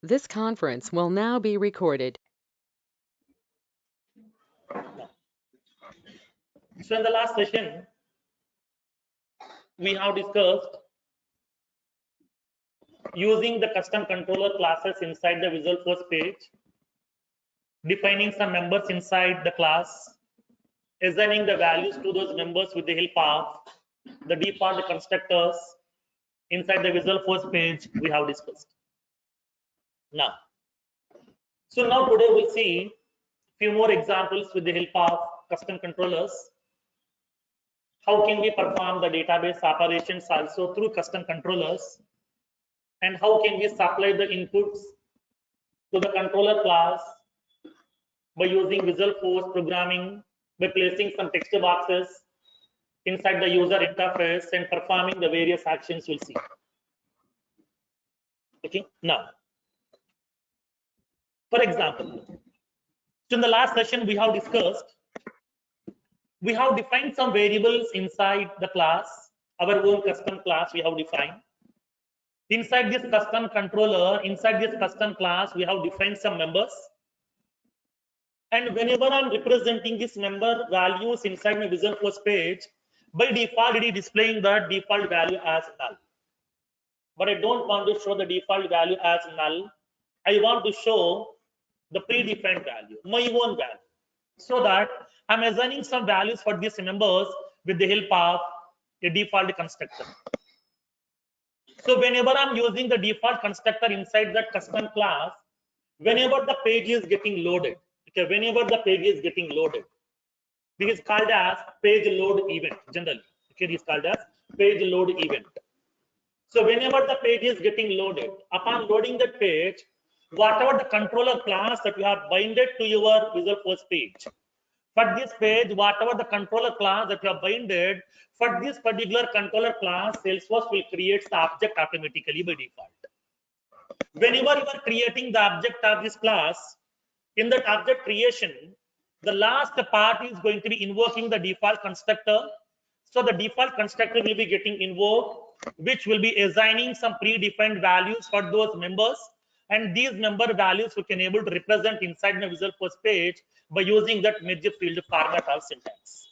This conference will now be recorded. So in the last session, we have discussed using the custom controller classes inside the Visual Force page, defining some members inside the class, assigning the values to those members with the help of the default constructors inside the Visual Force page we have discussed. Now, today we'll see few more examples with the help of custom controllers. How can we perform the database operations also through custom controllers? And how can we supply the inputs to the controller class by using Visual Force programming, by placing some text boxes inside the user interface and performing the various actions we'll see. Okay, now, for example, in the last session we have discussed, we have defined some variables inside the class, our own custom class we have defined. Inside this custom controller, inside this custom class, we have defined some members. And whenever I'm representing this member values inside my Visual Force page, by default it is displaying the default value as null. But I don't want to show the default value as null. I want to show the predefined value, my own value, so that I'm assigning some values for these members with the help of a default constructor. So whenever I'm using the default constructor inside that custom class, whenever the page is getting loaded, okay, whenever the page is getting loaded, this is called as page load event generally. Okay, this is called as page load event. So whenever the page is getting loaded, upon loading the page, whatever the controller class that you have binded to your Visual Force page, for this page, whatever the controller class that you have binded, for this particular controller class, Salesforce will create the object automatically by default. Whenever you are creating the object of this class, in that object creation, the last part is going to be invoking the default constructor. So the default constructor will be getting invoked, which will be assigning some predefined values for those members. And these member values we can able to represent inside the Visual Force page by using that merge field format or syntax.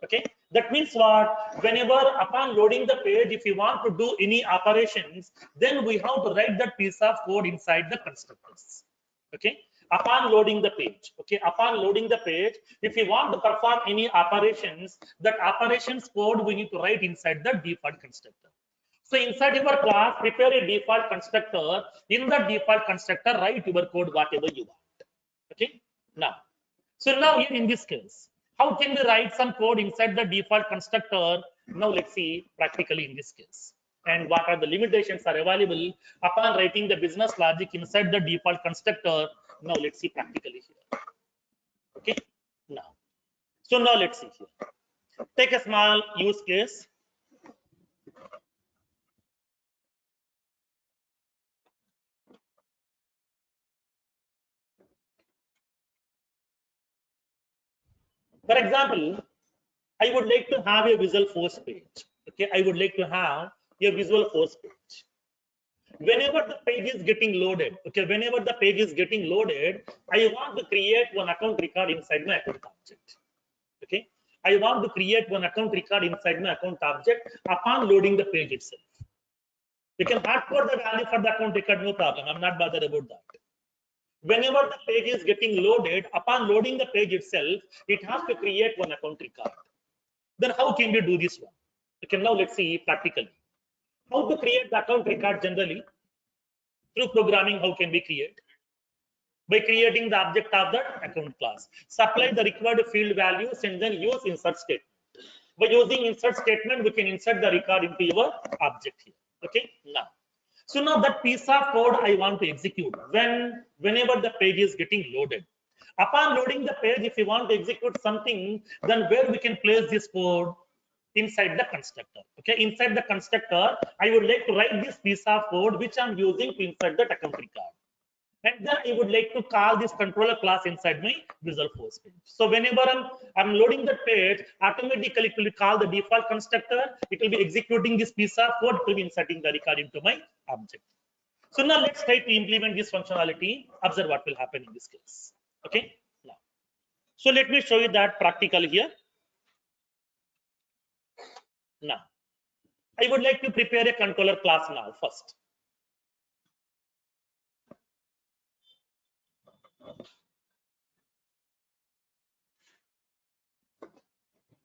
Okay, that means what? Whenever upon loading the page, if you want to do any operations, then we have to write that piece of code inside the constructors. Okay, upon loading the page, okay, upon loading the page, if you want to perform any operations, that operations code we need to write inside the default constructor. So inside your class, prepare a default constructor. In the default constructor, write your code whatever you want. Okay, now, so now here in this case, how can we write some code inside the default constructor? Now let's see practically in this case, and what are the limitations are available upon writing the business logic inside the default constructor. Now let's see practically here. Okay, now, so now let's see here. Take a small use case. For example, I would like to have a Visual Force page. Okay, I would like to have a Visual Force page. Whenever the page is getting loaded, okay, whenever the page is getting loaded, I want to create one account record inside my account object. Okay, I want to create one account record inside my account object upon loading the page itself. You can hardcode the value for the account record, no problem. I'm not bothered about that. Whenever the page is getting loaded, upon loading the page itself, it has to create one account record. Then how can we do this one? Okay, now let's see practically. How to create the account record generally? Through programming, how can we create? By creating the object of that account class. Supply the required field values and then use insert statement. By using insert statement, we can insert the record into your object here. Okay, now. So now that piece of code I want to execute whenever the page is getting loaded. Upon loading the page, if you want to execute something, then where we can place this code? Inside the constructor. Okay, inside the constructor, I would like to write this piece of code which I'm using to insert that account record. And then I would like to call this controller class inside my Visual Force page. So whenever I'm loading the page, automatically it will call the default constructor. It will be executing this piece of code. It will be inserting the record into my object. So now let's try to implement this functionality. Observe what will happen in this case. Okay. Now, so let me show you that practically here. Now, I would like to prepare a controller class now first.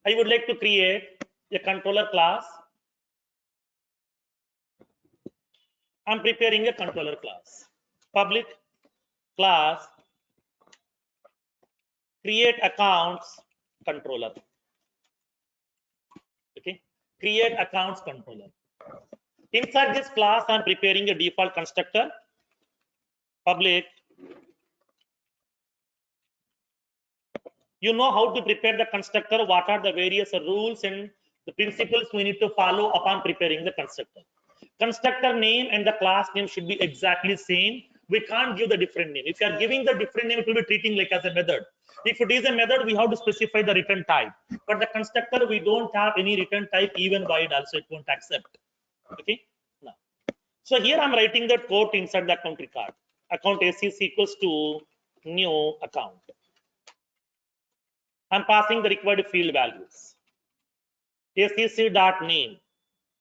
I would like to create a controller class. I'm preparing a controller class. Public class create accounts controller. Okay. Create accounts controller. Inside this class, I'm preparing a default constructor. Public. You know how to prepare the constructor, what are the various rules and the principles we need to follow upon preparing the constructor. Constructor name and the class name should be exactly same. We can't give the different name. If you are giving the different name, it will be treating like as a method. If it is a method, we have to specify the return type. But the constructor, we don't have any return type, even void also it won't accept. Okay. Now, so here I'm writing the code inside the account record. Account ACC equals to new account. I'm passing the required field values. ACC dot name,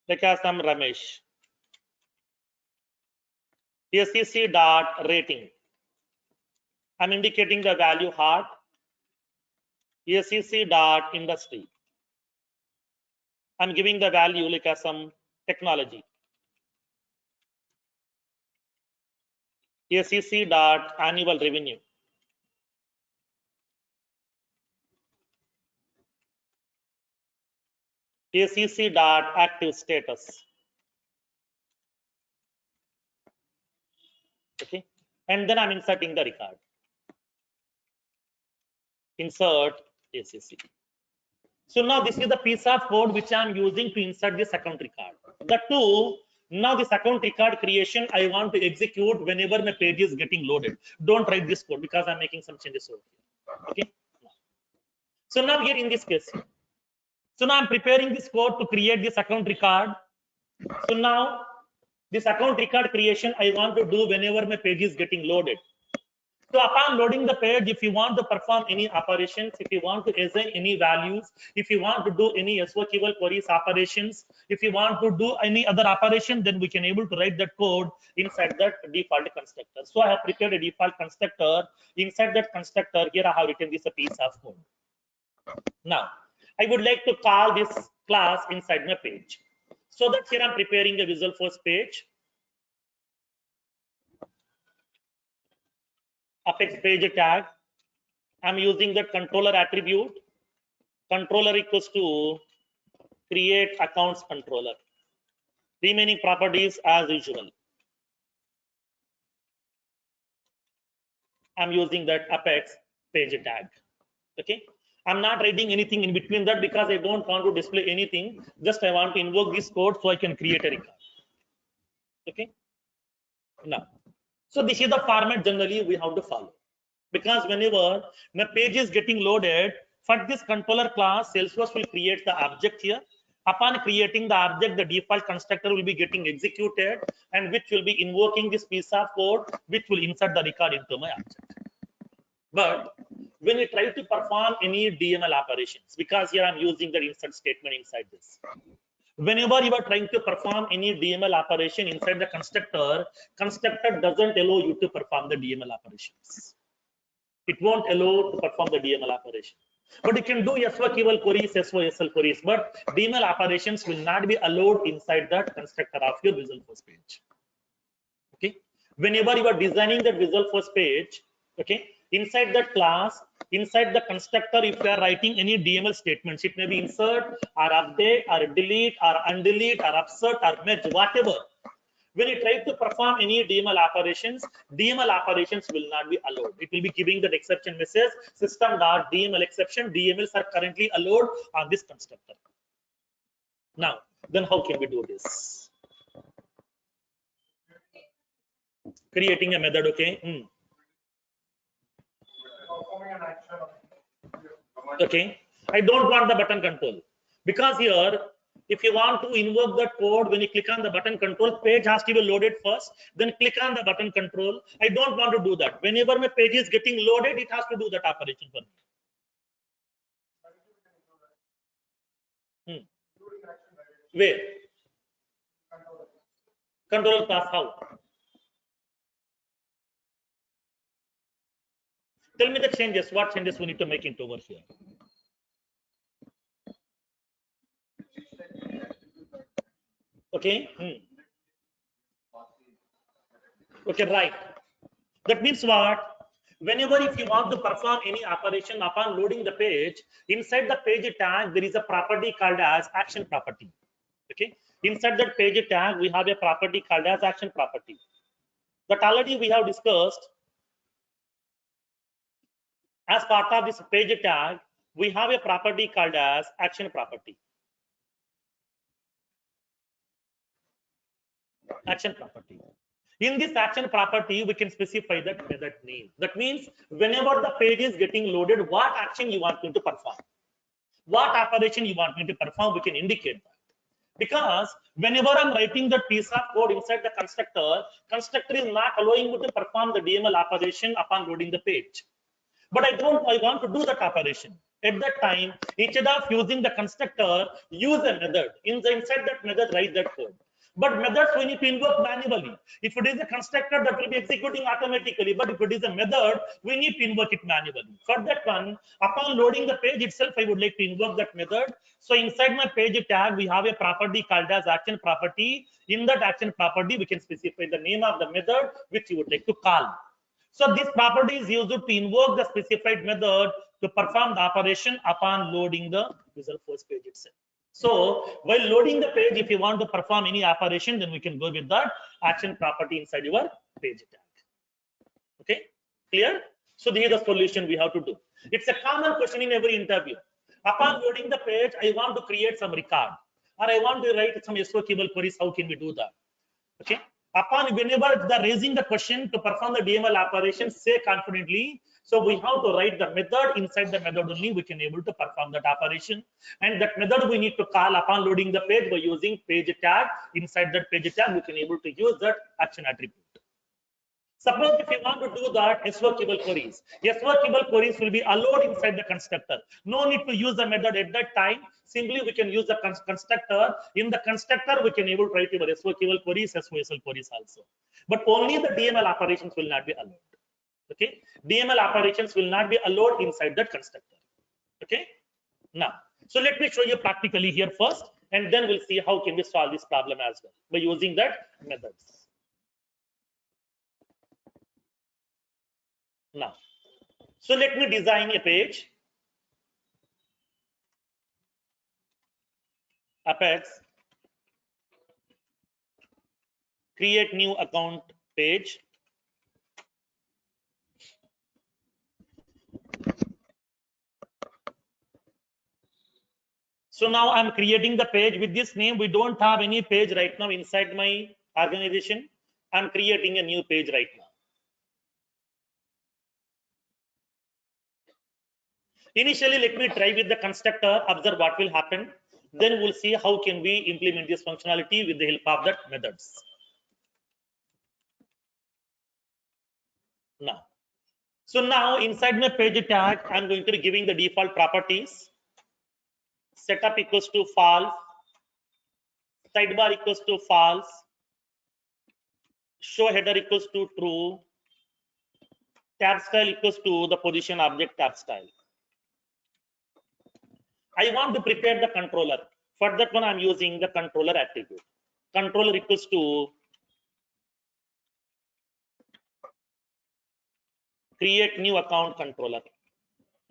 like as I'm Ramesh. ACC dot rating. I'm indicating the value hard. ACC dot industry. I'm giving the value like as some technology. ACC dot annual revenue. ACC dot active status. Okay, and then I'm inserting the record. Insert ACC. So now this is the piece of code which I'm using to insert this account record. The two, now this account record creation, I want to execute whenever my page is getting loaded. Don't write this code because I'm making some changes over here. Okay. So now here in this case, so now I'm preparing this code to create this account record. So now this account record creation, I want to do whenever my page is getting loaded. So upon loading the page, if you want to perform any operations, if you want to assign any values, if you want to do any SQL queries operations, if you want to do any other operation, then we can able to write that code inside that default constructor. So I have prepared a default constructor. Inside that constructor, here I have written this a piece of code. Now, I would like to call this class inside my page. So that here I'm preparing a Visualforce page. Apex page tag. I'm using the controller attribute. Controller equals to create accounts controller. Remaining properties as usual. I'm using that Apex page tag. Okay. I'm not writing anything in between that because I don't want to display anything. Just I want to invoke this code so I can create a record. Okay. Now, so this is the format generally we have to follow. Because whenever my page is getting loaded, for this controller class, Salesforce will create the object here. Upon creating the object, the default constructor will be getting executed, and which will be invoking this piece of code, which will insert the record into my object. But when we try to perform any DML operations, because here I'm using the insert statement inside this. Whenever you are trying to perform any DML operation inside the constructor, constructor doesn't allow you to perform the DML operations. It won't allow to perform the DML operation. But you can do SQL queries, SOSL queries, but DML operations will not be allowed inside that constructor of your Visualforce page. Okay. Whenever you are designing that Visualforce page, okay, inside that class, inside the constructor, if you are writing any DML statements, it may be insert or update or delete or undelete or upsert or merge, whatever. When you try to perform any DML operations will not be allowed. It will be giving that exception message, system.dml exception, DMLs are currently allowed on this constructor. Now, then how can we do this? Creating a method, okay? Okay, I don't want the button control because here If you want to invoke that code, when you click on the button control, page has to be loaded first, then click on the button control. I don't want to do that. Whenever my page is getting loaded, it has to do that operation for me. Where? Control class, how? Tell me the changes. What changes we need to make into over here? Okay. Okay, right. That means what? Whenever if you want to perform any operation upon loading the page, inside the page tag, there is a property called as action property. Okay. Inside that page tag, we have a property called as action property. That already we have discussed. As part of this page tag, we have a property called as action property. Action property. In this action property, we can specify that method name. That means whenever the page is getting loaded, what action you want me to perform, what operation you want me to perform, we can indicate that. Because whenever I'm writing that piece of code inside the constructor is not allowing me to perform the DML operation upon loading the page. But I want to do that operation. At that time, instead of using the constructor, use a method. Inside that method, write that code. But methods we need to invoke manually. If it is a constructor, that will be executing automatically. But if it is a method, we need to invoke it manually. For that one, upon loading the page itself, I would like to invoke that method. So inside my page tag, we have a property called as action property. In that action property, we can specify the name of the method which you would like to call. So this property is used to invoke the specified method to perform the operation upon loading the Visual Force page itself. So while loading the page, if you want to perform any operation, then we can go with that action property inside your page tag. Okay, clear? So this is the solution we have to do. It's a common question in every interview. Upon loading the page, I want to create some record, or I want to write some SQL queries. How can we do that? Okay. Upon whenever the raising the question to perform the DML operation, say confidently. So we have to write the method. Inside the method only we can able to perform that operation. And that method we need to call upon loading the page by using page tag. Inside that page tag, we can able to use that action attribute. Suppose if you want to do that SQL queries, SQL queries will be allowed inside the constructor. No need to use the method at that time. Simply we can use the constructor. In the constructor, we can able to write your SQL queries, SQL queries also. But only the DML operations will not be allowed. Okay, DML operations will not be allowed inside that constructor. Okay, now, so let me show you practically here first, and then we'll see how can we solve this problem as well by using that methods. Now, so let me design a page. Apex, create new account page. So now I'm creating the page with this name. We don't have any page right now inside my organization. I'm creating a new page right now. Initially, let me try with the constructor, observe what will happen. Then we'll see how can we implement this functionality with the help of that methods. Now, so now inside my page tag, I'm going to be giving the default properties. Setup equals to false, sidebar equals to false, show header equals to true, tab style equals to the position object tab style. I want to prepare the controller. For that one, I'm using the controller attribute. Controller equals to create new account controller.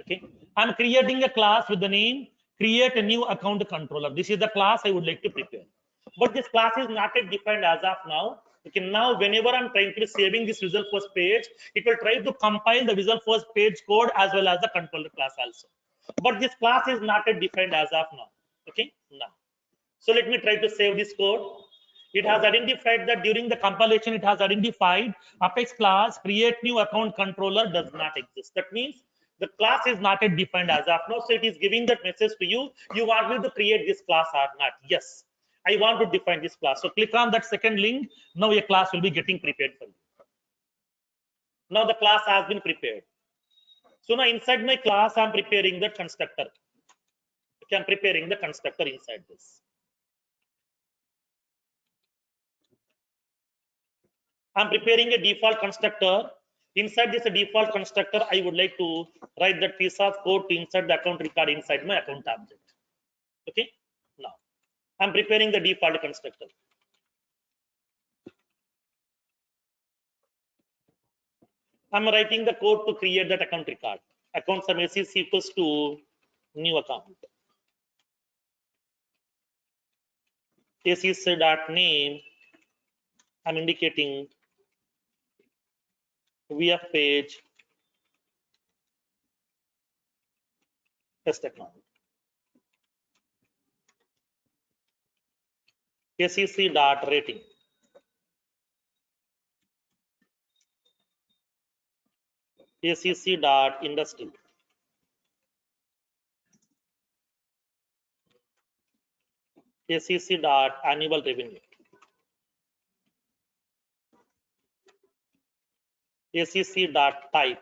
Okay, I'm creating a class with the name create a new account controller. This is the class I would like to prepare. But this class is not yet defined as of now. Okay, now whenever I'm trying to saving this Visual Force page, it will try to compile the Visual Force page code as well as the controller class also. But this class is not yet defined as of now. Okay, now. So let me try to save this code. It has identified that during the compilation, it has identified Apex class create new account controller does not exist. That means The class is not yet defined as of now, so it is giving that message to you. You want me to create this class or not? Yes, I want to define this class. So click on that second link. Now a class will be getting prepared for you. Now the class has been prepared. So now inside my class, I'm preparing the constructor. Okay, I'm preparing the constructor inside this. I'm preparing a default constructor. Inside this default constructor, I would like to write that piece of code to insert the account record inside my account object. Okay, now I'm preparing the default constructor. I'm writing the code to create that account record. Account summary is equals to new account. This is dot name. I'm indicating VF page test account. SEC dot rating. SEC dot industry. SEC dot annual revenue. SEC dot type.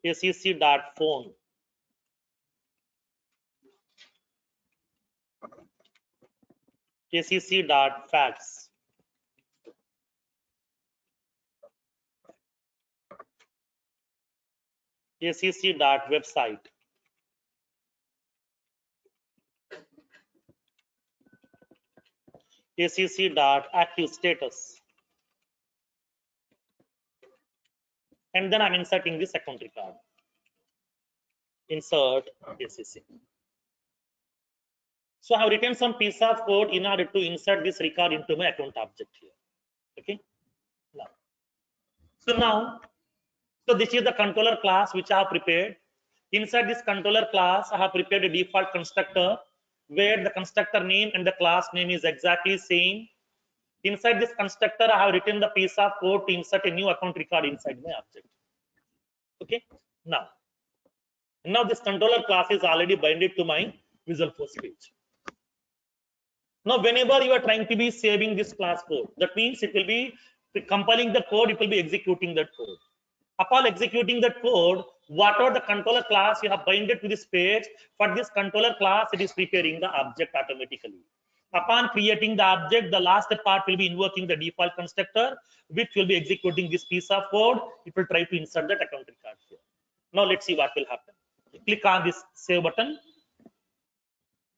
SEC dot phone. SEC dot fax. SEC dot website. SEC dot active status. And then I'm inserting this account record. Insert SEC. So I have written some piece of code in order to insert this record into my account object here. Okay. So this is the controller class which I have prepared. Inside this controller class, I have prepared a default constructor where the constructor name and the class name is exactly same. Inside this constructor, I have written the piece of code to insert a new account record inside my object. Okay. Now this controller class is already binded to my Visual Force page. Now, whenever you are trying to be saving this class code, that means it will be compiling the code, it will be executing that code. Upon executing that code, whatever the controller class you have binded to this page, for this controller class, it is preparing the object automatically. Upon creating the object, the last part will be invoking the default constructor, which will be executing this piece of code. It will try to insert that account record here. Now, let's see what will happen. Click on this save button.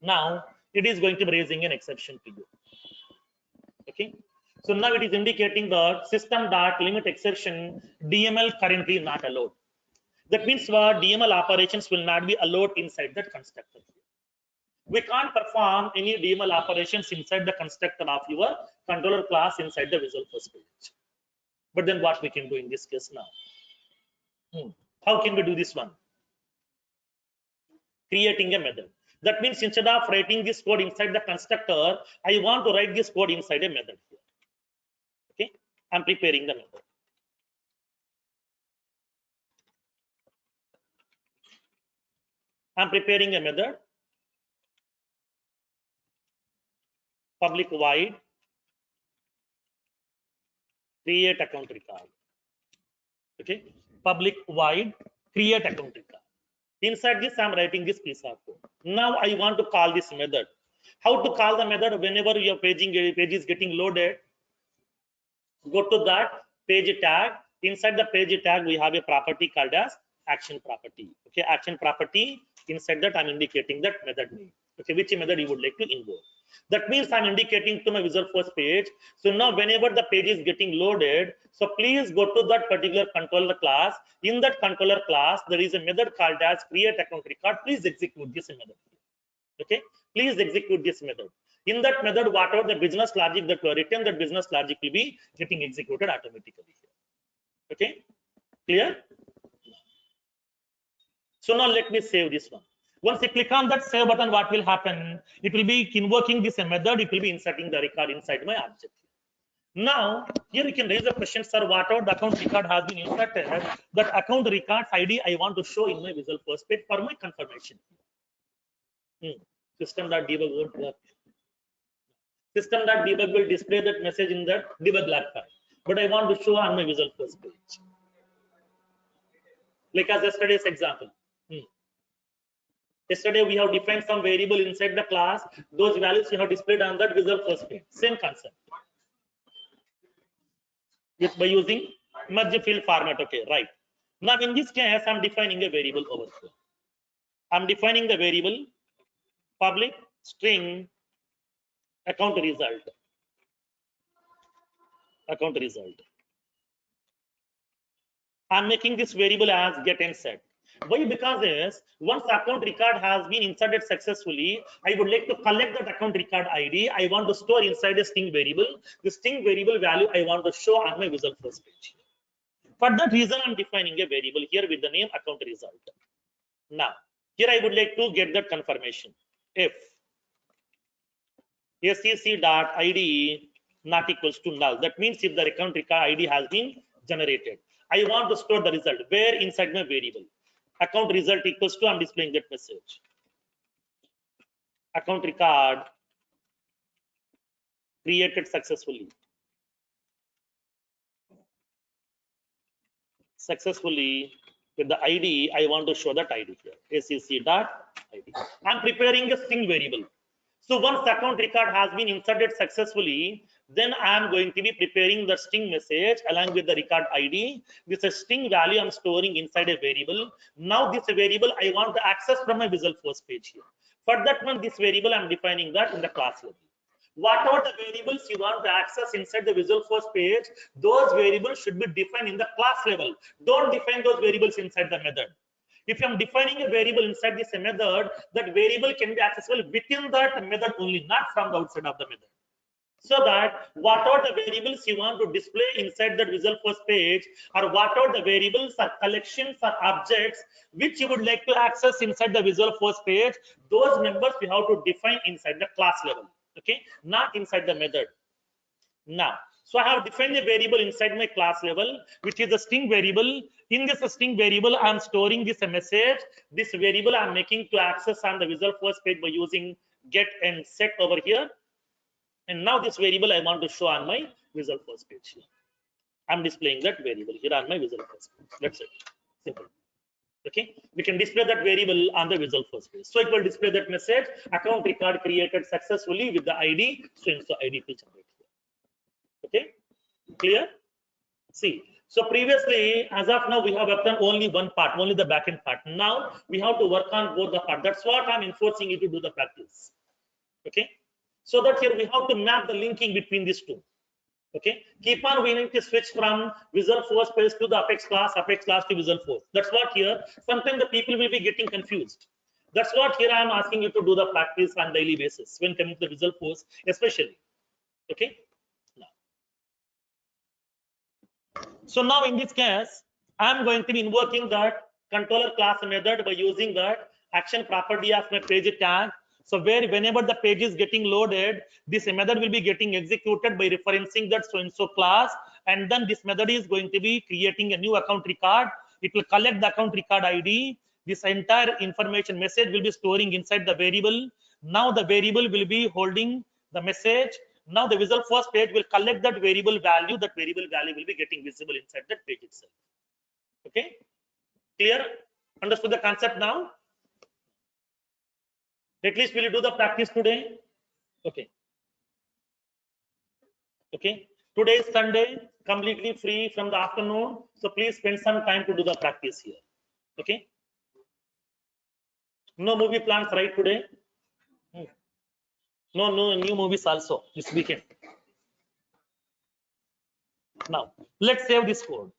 Now, it is going to be raising an exception to you. Okay. So now it is indicating the system.limit exception DML currently not allowed. That means what DML operations will not be allowed inside that constructor. We can't perform any DML operations inside the constructor of your controller class inside the Visual Force page. But then what we can do in this case now? How can we do this one? Creating a method. That means instead of writing this code inside the constructor, I want to write this code inside a method here. Okay, I'm preparing the method. I'm preparing a method. Public void create account record. Okay, public void create account record. Inside this, I'm writing this piece of code. Now I want to call this method. How to call the method? Whenever your page is getting loaded, go to that page tag. Inside the page tag, we have a property called as action property. Okay, action property. Inside that, I'm indicating that method name. Okay, which method you would like to invoke. That means I'm indicating to my Visual Force page. So now whenever the page is getting loaded, so please go to that particular controller class. In that controller class, there is a method called as create account record. Please execute this method. Okay, please execute this method. In that method, whatever the business logic that were written, that business logic will be getting executed automatically here. Okay, clear? So now let me save this one. Once you click on that save button, what will happen? It will be invoking this method. It will be inserting the record inside my object. Now, here you can raise a question, sir, whatever the account record has been inserted, that account record's ID I want to show in my Visual Force page for my confirmation. System.debug won't work. System.debug will display that message in that debug log file, but I want to show on my Visual Force page. Like as yesterday's example. Yesterday we have defined some variable inside the class. Those values we have displayed on that Visual Force page. Same concept. With by using merge field format. Okay, right. Now in this case, I'm defining a variable over here. I'm defining the variable public string account result. Account result. I'm making this variable as get and set. Why? Because is once account record has been inserted successfully, I would like to collect that account record ID. I want to store inside a string variable. The string variable value I want to show on my Visual Force page. For that reason, I'm defining a variable here with the name account result. Now, here I would like to get that confirmation. If sec.id not equals to null, that means if the account record ID has been generated, I want to store the result where inside my variable. Account result equals to, I'm displaying that message. Account record created successfully. With the ID, I want to show that ID here. sec.id. I'm preparing a string variable. So once the account record has been inserted successfully, then I am going to be preparing the string message along with the record ID. This is a string value I'm storing inside a variable. Now this variable I want to access from my Visual Force page here. For that one, this variable I'm defining that in the class level. Whatever the variables you want to access inside the Visual Force page, those variables should be defined in the class level. Don't define those variables inside the method. If I'm defining a variable inside this method, that variable can be accessible within that method only, not from the outside of the method. So that whatever the variables you want to display inside that Visual Force page, or whatever the variables or collections or objects which you would like to access inside the Visual Force page, those members we have to define inside the class level. Okay, not inside the method. Now, so I have defined a variable inside my class level, which is a string variable. In this string variable, I'm storing this message. This variable I'm making to access on the Visual Force page by using get and set over here. And now this variable I want to show on my Visual Force page here. I'm displaying that variable here on my Visual Force page. That's it. Simple. Okay, we can display that variable on the Visual Force page. So it will display that message, account record created successfully with the ID, so ID to generate here. Okay, clear? See, so previously, as of now, we have done only one part, only the backend part. Now we have to work on both the part. That's what I'm enforcing you to do the practice. Okay, so that here we have to map the linking between these two. Okay, keep on we need to switch from Visual Force page to the Apex class to Visual Force. That's what here sometimes the people will be getting confused. That's what here I am asking you to do the practice on daily basis when coming to the Visual Force, especially. Okay. So now in this case, I'm going to be invoking that controller class method by using that action property of my page tag. So where whenever the page is getting loaded, this method will be getting executed by referencing that so-and-so class, and then this method is going to be creating a new account record. It will collect the account record ID. This entire information message will be storing inside the variable. Now the variable will be holding the message. Now the Visual Force page will collect that variable value. That variable value will be getting visible inside that page itself. Okay, clear? Understood the concept now? At least will you do the practice today? Okay. Okay. Today is Sunday, completely free from the afternoon. So please spend some time to do the practice here. Okay. No movie plans right today? No new movies also this weekend. Now let's save this code.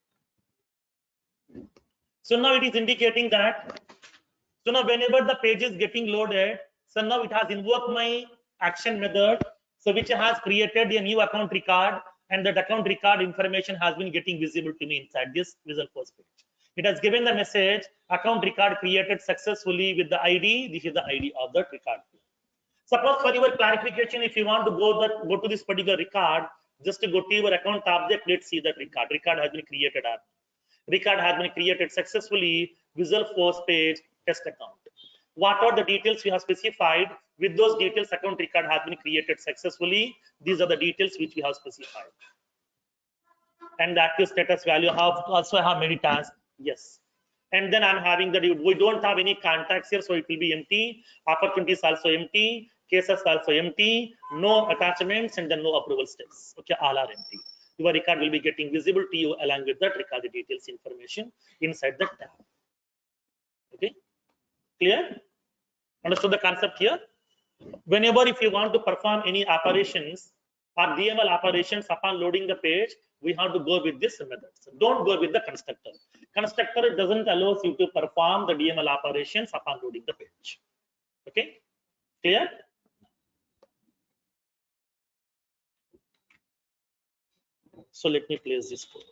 So now it is indicating that. So now whenever the page is getting loaded, so now it has invoked my action method, so which has created a new account record, and that account record information has been getting visible to me inside this Visual Force page. It has given the message account record created successfully with the ID. This is the ID of that record. Suppose for your clarification, if you want to go to this particular record, Just to go to your account object, let's see that record. Record has been created. Record has been created successfully. Visual Force page test account. What are the details we have specified? With those details, account record has been created successfully. These are the details which we have specified. And the active status value also have many tasks. Yes. And then I'm having that we don't have any contacts here, so it will be empty. Opportunities also empty. Cases also empty. No attachments and then no approval steps. Okay, all are empty. Your record will be getting visible to you along with that record details information inside the tab. Okay, clear? Understood the concept here? Whenever if you want to perform any operations or DML operations upon loading the page, we have to go with this method. So don't go with the constructor. Constructor doesn't allow you to perform the DML operations upon loading the page. Okay, clear? So let me place this code.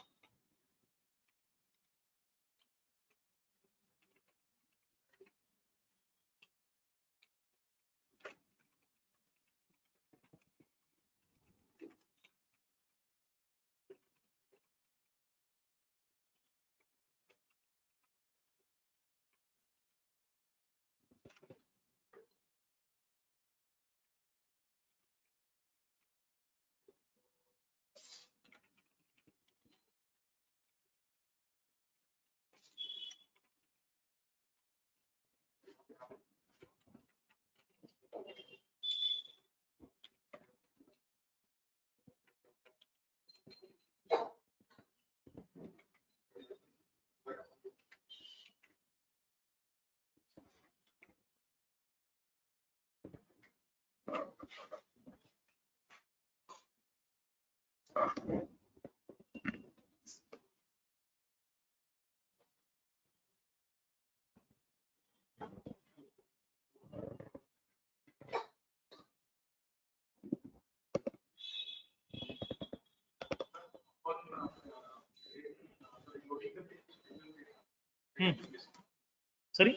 Sorry.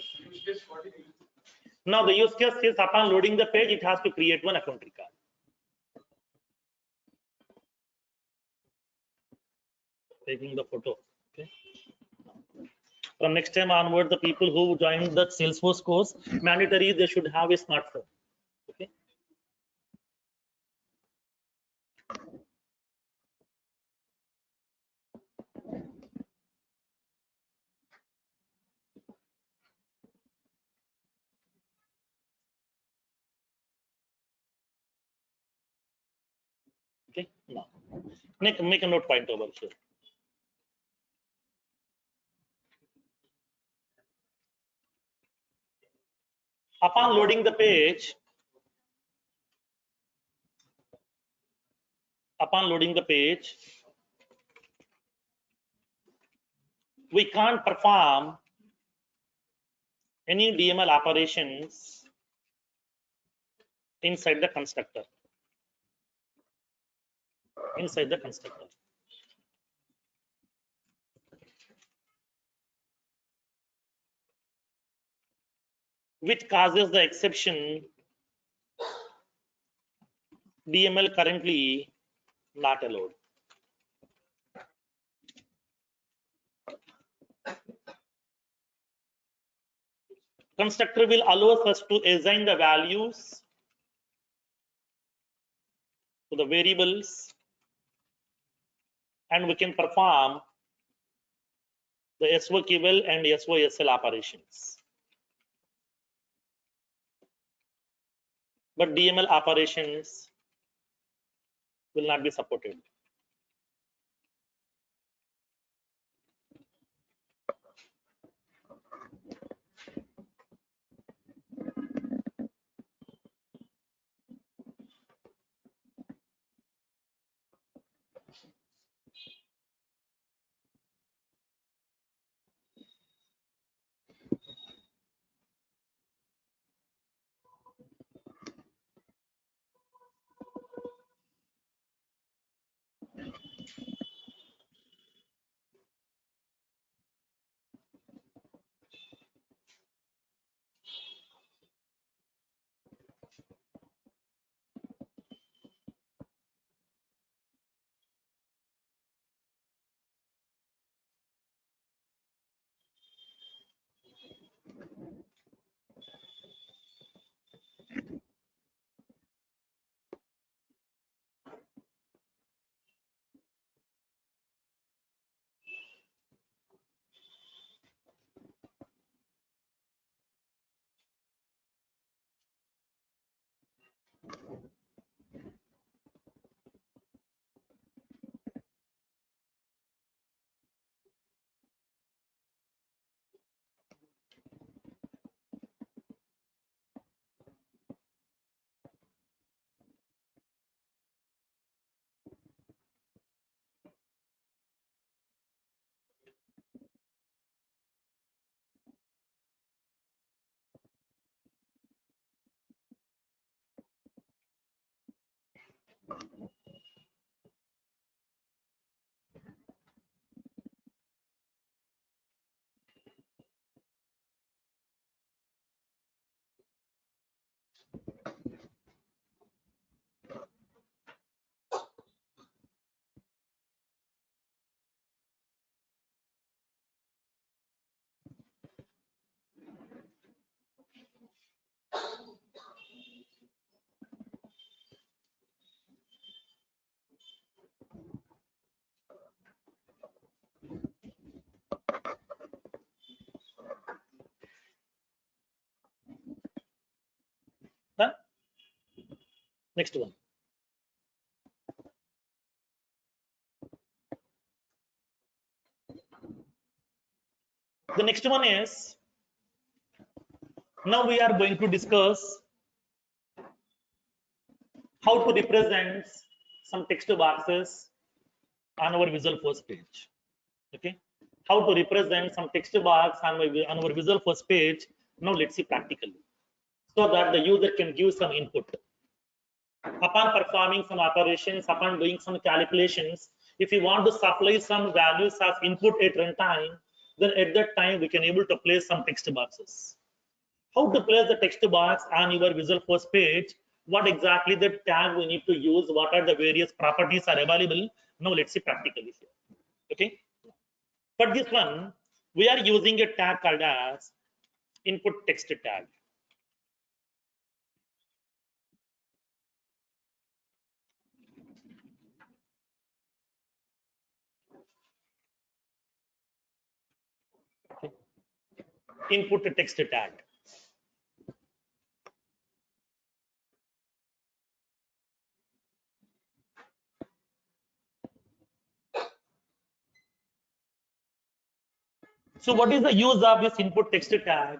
Now the use case is upon loading the page, it has to create one account record. Taking the photo. Okay. From next time onward, the people who join the Salesforce course, mandatory they should have a smartphone. Okay. Okay. Now, make a note point over here. Upon loading the page, we can't perform any DML operations inside the constructor. Which causes the exception DML currently not allowed. Constructor will allow us to assign the values to the variables and we can perform the SOQL and SOSL operations. But DML operations will not be supported. Next one. The next one is, now we are going to discuss how to represent some text boxes on our Visual Force page. Okay, how to represent some text box on our Visual Force page. Now let's see practically, so that the user can give some input. Upon performing some operations, upon doing some calculations, if you want to supply some values as input at runtime, then at that time we can able to place some text boxes. How to place the text box on your Visual Force page, what exactly the tag we need to use, what are the various properties are available. Now let's see practically here. Okay, for this one we are using a tag called as input text tag. Okay. Input text tag. So what is the use of this input text tag?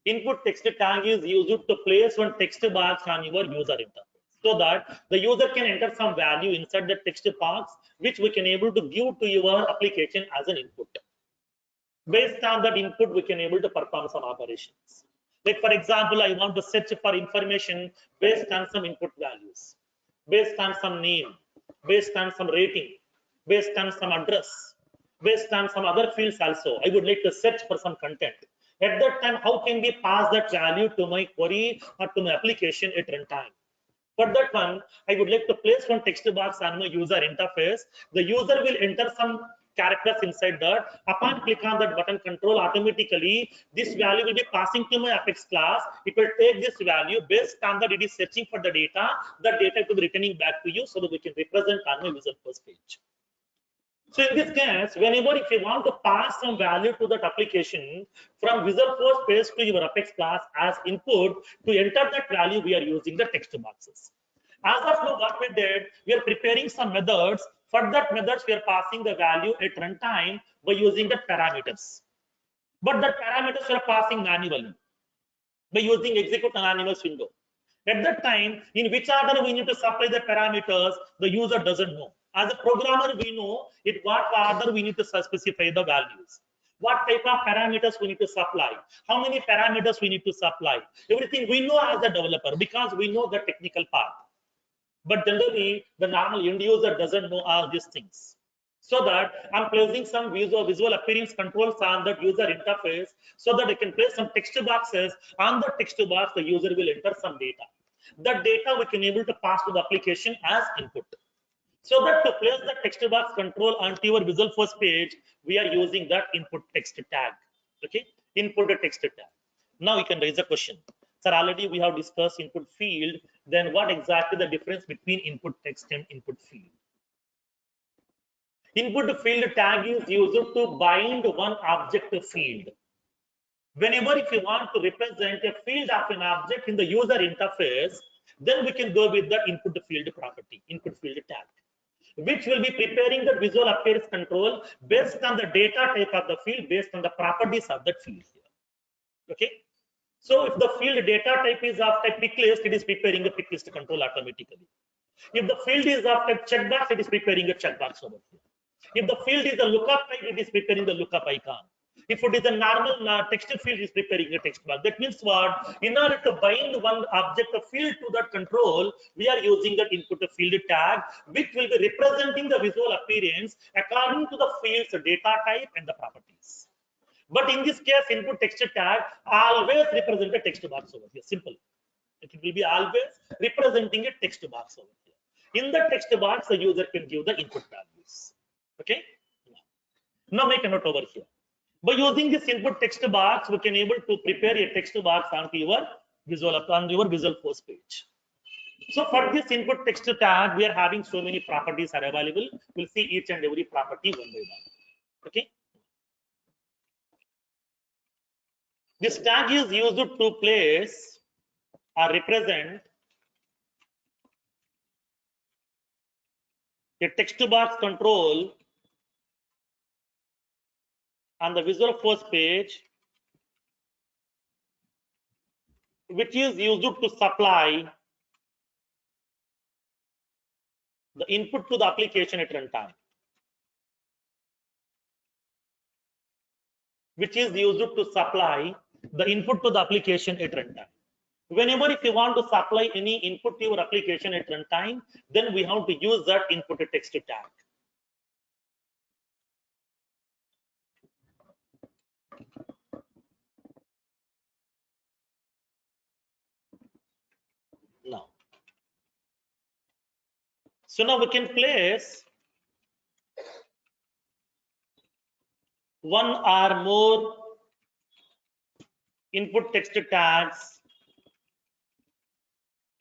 Input text tag is used to place one text box on your user interface, so that the user can enter some value inside the text box, which we can able to give to your application as an input. Based on that input, we can able to perform some operations. Like for example, I want to search for information based on some input values, based on some name, based on some rating, based on some address, based on some other fields also. I would like to search for some content. At that time, how can we pass that value to my query or to my application at runtime? For that one, I would like to place one text box on my user interface. The user will enter some characters inside that. Upon click on that button control, automatically this value will be passing to my Apex class. It will take this value, based on that it is searching for the data. The data will be returning back to you, so that we can represent on my Visual Force page. So in this case, whenever if you want to pass some value to that application from Visual Force page to your Apex class as input, to enter that value, we are using the text boxes. As of now, what we did, we are preparing some methods. For that methods, we are passing the value at runtime by using the parameters. But the parameters we are passing manually by using execute anonymous window. At that time, in which order we need to supply the parameters, the user doesn't know. As a programmer, we know in what order we need to specify the values. What type of parameters we need to supply, how many parameters we need to supply. Everything we know as a developer, because we know the technical part. But generally, the normal end user doesn't know all these things. So that I'm placing some visual appearance controls on that user interface, so that I can place some text boxes. On the text box, the user will enter some data. That data we can able to pass to the application as input. So that to place the text box control onto your Visual Force page, we are using that input text tag. Okay, input text tag. Now you can raise a question. Sir, already we have discussed input field. Then what exactly the difference between input text and input field? Input field tag is used to bind one object field. Whenever if you want to represent a field of an object in the user interface, then we can go with the input field property, input field tag, which will be preparing the visual appearance control based on the data type of the field, based on the properties of that field here. Okay. So if the field data type is of type pick list, it is preparing a pick list control automatically. If the field is of type checkbox, it is preparing a checkbox over here. If the field is a lookup type, it is preparing the lookup icon. If it is a normal text field, it is preparing a text box. That means what? In order to bind one object field to that control, we are using that input field tag, which will be representing the visual appearance according to the field's data type and the properties. But in this case, input text tag always represent a text box over here. Simple. It will be always representing a text box over here. In the text box, the user can give the input values. Okay. Now make a note over here. By using this input text box, we can able to prepare a text box onto your Visual Force page. So for this input text tag, we are having so many properties are available. We'll see each and every property one by one. Okay. This tag is used to place or represent a text box control on the Visual Force page, which is used to supply the input to the application at runtime, which is used to supply the input to the application at runtime. Whenever if you want to supply any input to your application at runtime, then we have to use that input text tag. Now, so now we can place one or more input text tags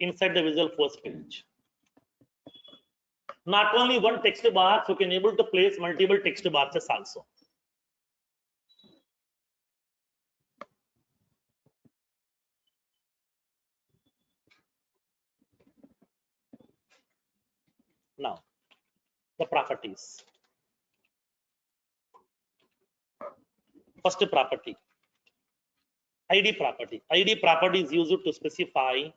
inside the Visual Force page. Not only one text box, you can able to place multiple text boxes also. Now, the properties. First property, ID property. ID property is used to specify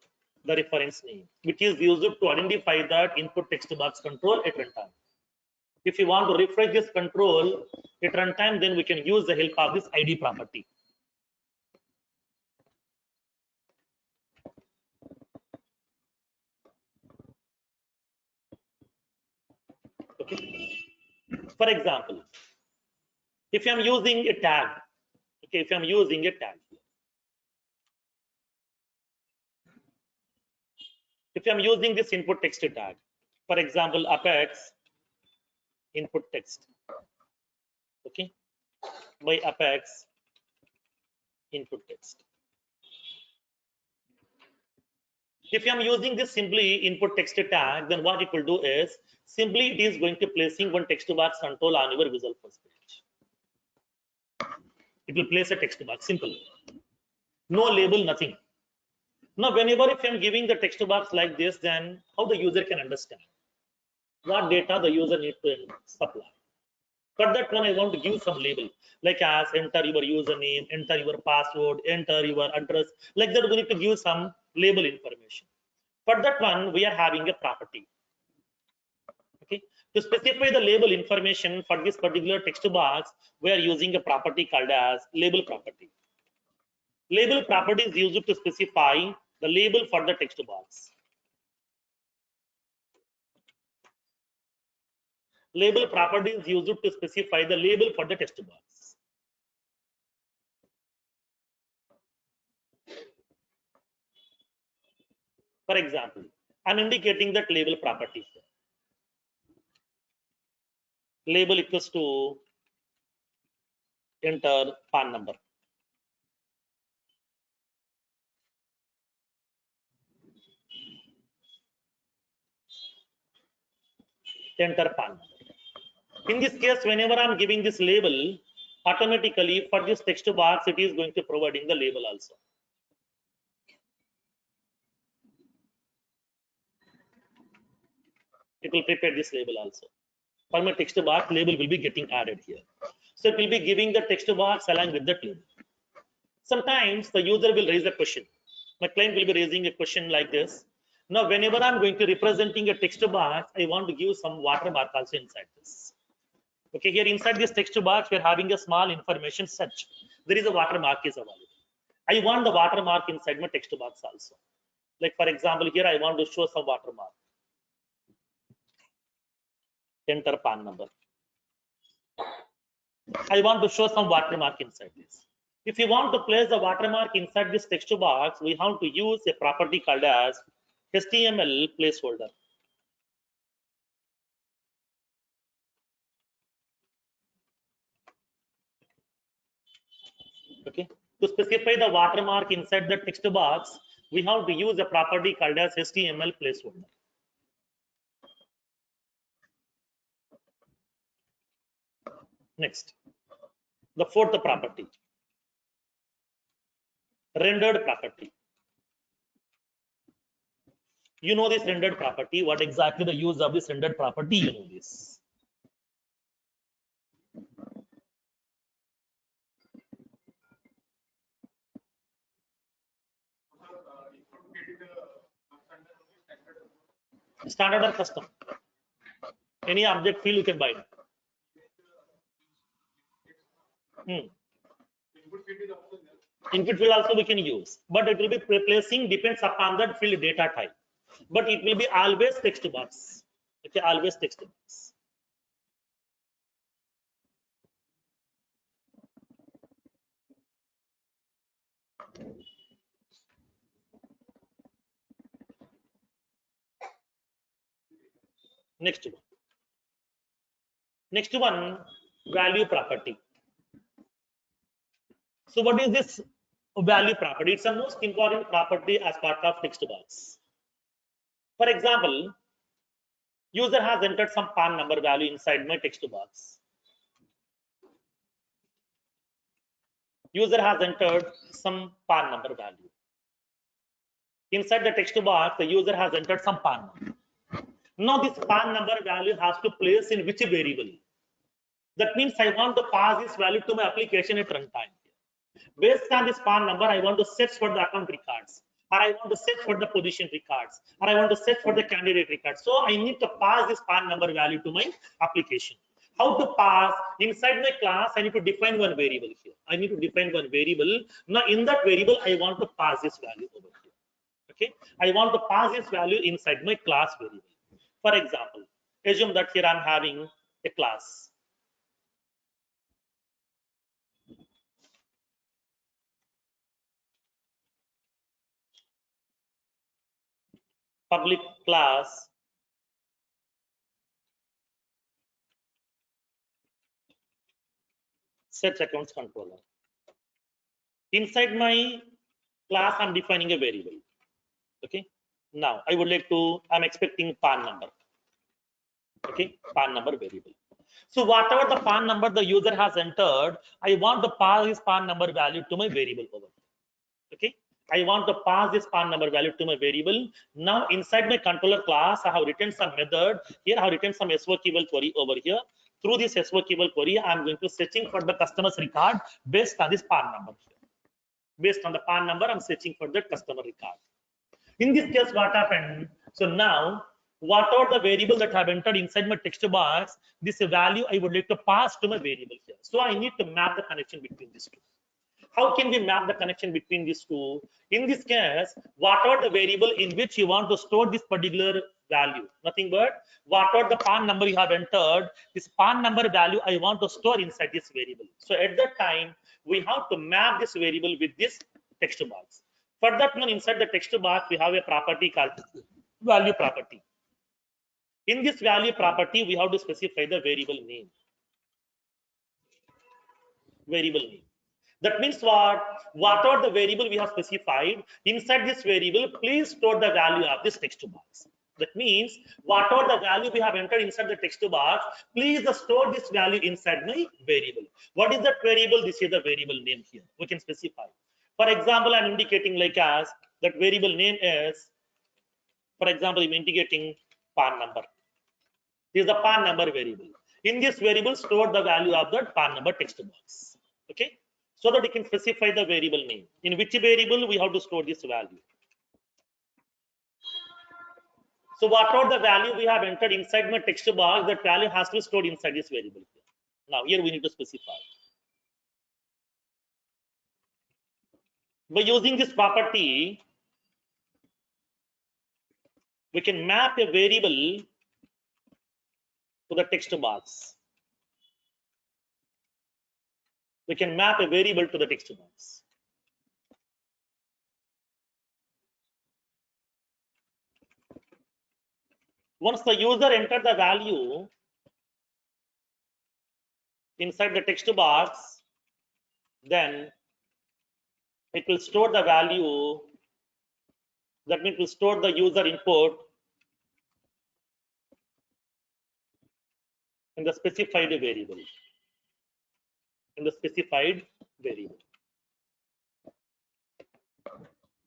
the reference name, which is used to identify that input text box control at runtime. If you want to refresh this control at runtime, then we can use the help of this ID property. Okay. For example, if I'm using a tag, okay, if I'm using a tag, if I'm using this input text tag, for example, Apex input text, okay, by Apex input text. If I'm using this simply input text tag, then what it will do is simply it is going to placing one text box control on your Visual Force page. It will place a text box, simple. No label, nothing. Now, whenever if I'm giving the text box like this, then how the user can understand what data the user need to supply. For that one, I want to give some label, like as enter your username, enter your password, enter your address. Like that, we need to give some label information. For that one, we are having a property. Okay, to specify the label information for this particular text box, we are using a property called as label property. Label property is used to specify the label for the text box. Label property is used to specify the label for the text box. For example, I'm indicating that label property. Label equals to enter PAN number. Enter PAN number. In this case, whenever I'm giving this label, automatically for this text box, it is going to providing the label also. It will prepare this label also. For my text box, label will be getting added here. So it will be giving the text box along with that label. Sometimes the user will raise a question. My client will be raising a question like this. Now, whenever I'm going to representing a text box, I want to give some watermark also inside this. Okay, here inside this text box, we're having a small information such. There is a watermark is available. I want the watermark inside my text box also. Like for example, here I want to show some watermark. Enter PAN number. I want to show some watermark inside this. If you want to place the watermark inside this text box, we have to use a property called as HTML placeholder. Okay, to specify the watermark inside the text box, we have to use a property called as HTML placeholder. Next, the fourth property, rendered property. You know this rendered property. What exactly the use of this rendered property? You know this. Standard or custom? Any object field you can bind. Hmm. Input field also we can use, but it will be replacing depends upon that field data type. But it will be always text box. Okay, always text box. Next one. Next one, value property. So what is this value property? It's the most important property as part of text box. For example, user has entered some PAN number value inside my text box. User has entered some PAN number value. Inside the text box, the user has entered some PAN number. Now this PAN number value has to place in which variable? That means I want to pass this value to my application at runtime. Based on this PAN number, I want to search for the account records, or I want to search for the position records, or I want to search for the candidate records. So I need to pass this PAN number value to my application. How to pass? Inside my class, I need to define one variable here. I need to define one variable. Now in that variable, I want to pass this value over here. Okay, I want to pass this value inside my class variable. For example, assume that here I'm having a class. Public class search accounts controller. Inside my class, I'm defining a variable. Okay. Now I would like to, I'm expecting PAN number. Okay, PAN number variable. So whatever the PAN number the user has entered, I want to pass this PAN number value to my variable over. Okay. I want to pass this PAN number value to my variable. Now inside my controller class, I have written some method. Here I have written some SQL query over here. Through this SQL query, I'm going to searching for the customer's record based on this PAN number here. Based on the PAN number, I'm searching for the customer record. In this case, what happened? So now, whatever the variable that I have entered inside my text box, this value I would like to pass to my variable here. So I need to map the connection between these two. How can we map the connection between these two? In this case, whatever the variable in which you want to store this particular value, nothing but whatever the PAN number you have entered, this PAN number value I want to store inside this variable. So at that time, we have to map this variable with this text box. For that one, inside the text box, we have a property called value property. In this value property, we have to specify the variable name. Variable name. That means what? Whatever the variable we have specified, inside this variable, please store the value of this text box. That means whatever the value we have entered inside the text box, please store this value inside my variable. What is that variable? This is the variable name here. We can specify. For example, I'm indicating like as that variable name is, for example, I'm indicating PAN number. This is the PAN number variable. In this variable, store the value of that PAN number text box. Okay. So that we can specify the variable name. In which variable we have to store this value. So whatever the value we have entered inside my text box, that value has to be stored inside this variable here. Now here we need to specify. By using this property, we can map a variable to the text box. We can map a variable to the text box. Once the user entered the value inside the text box, then it will store the value. That means it will store the user input in the specified variable. In the specified variable.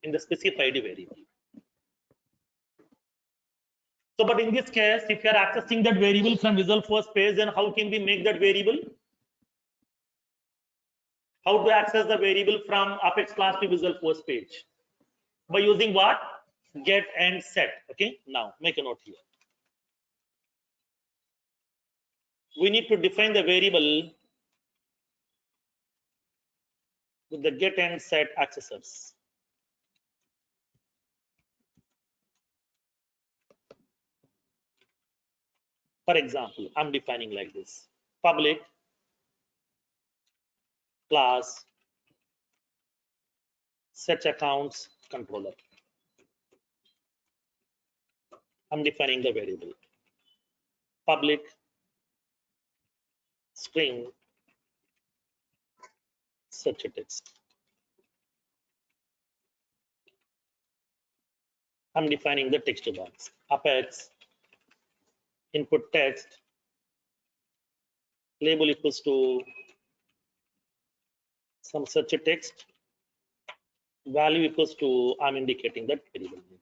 In the specified variable. So, but in this case, if you are accessing that variable from Visual Force page, then how can we make that variable? How to access the variable from Apex class to Visual Force page? By using what? Get and set. Okay. Now make a note here. We need to define the variable with the get and set accessors. For example, I'm defining like this: public class set accounts controller. I'm defining the variable public string set text. I'm defining the text box. Apex input text label equals to some search text, value equals to, I'm indicating that variable name.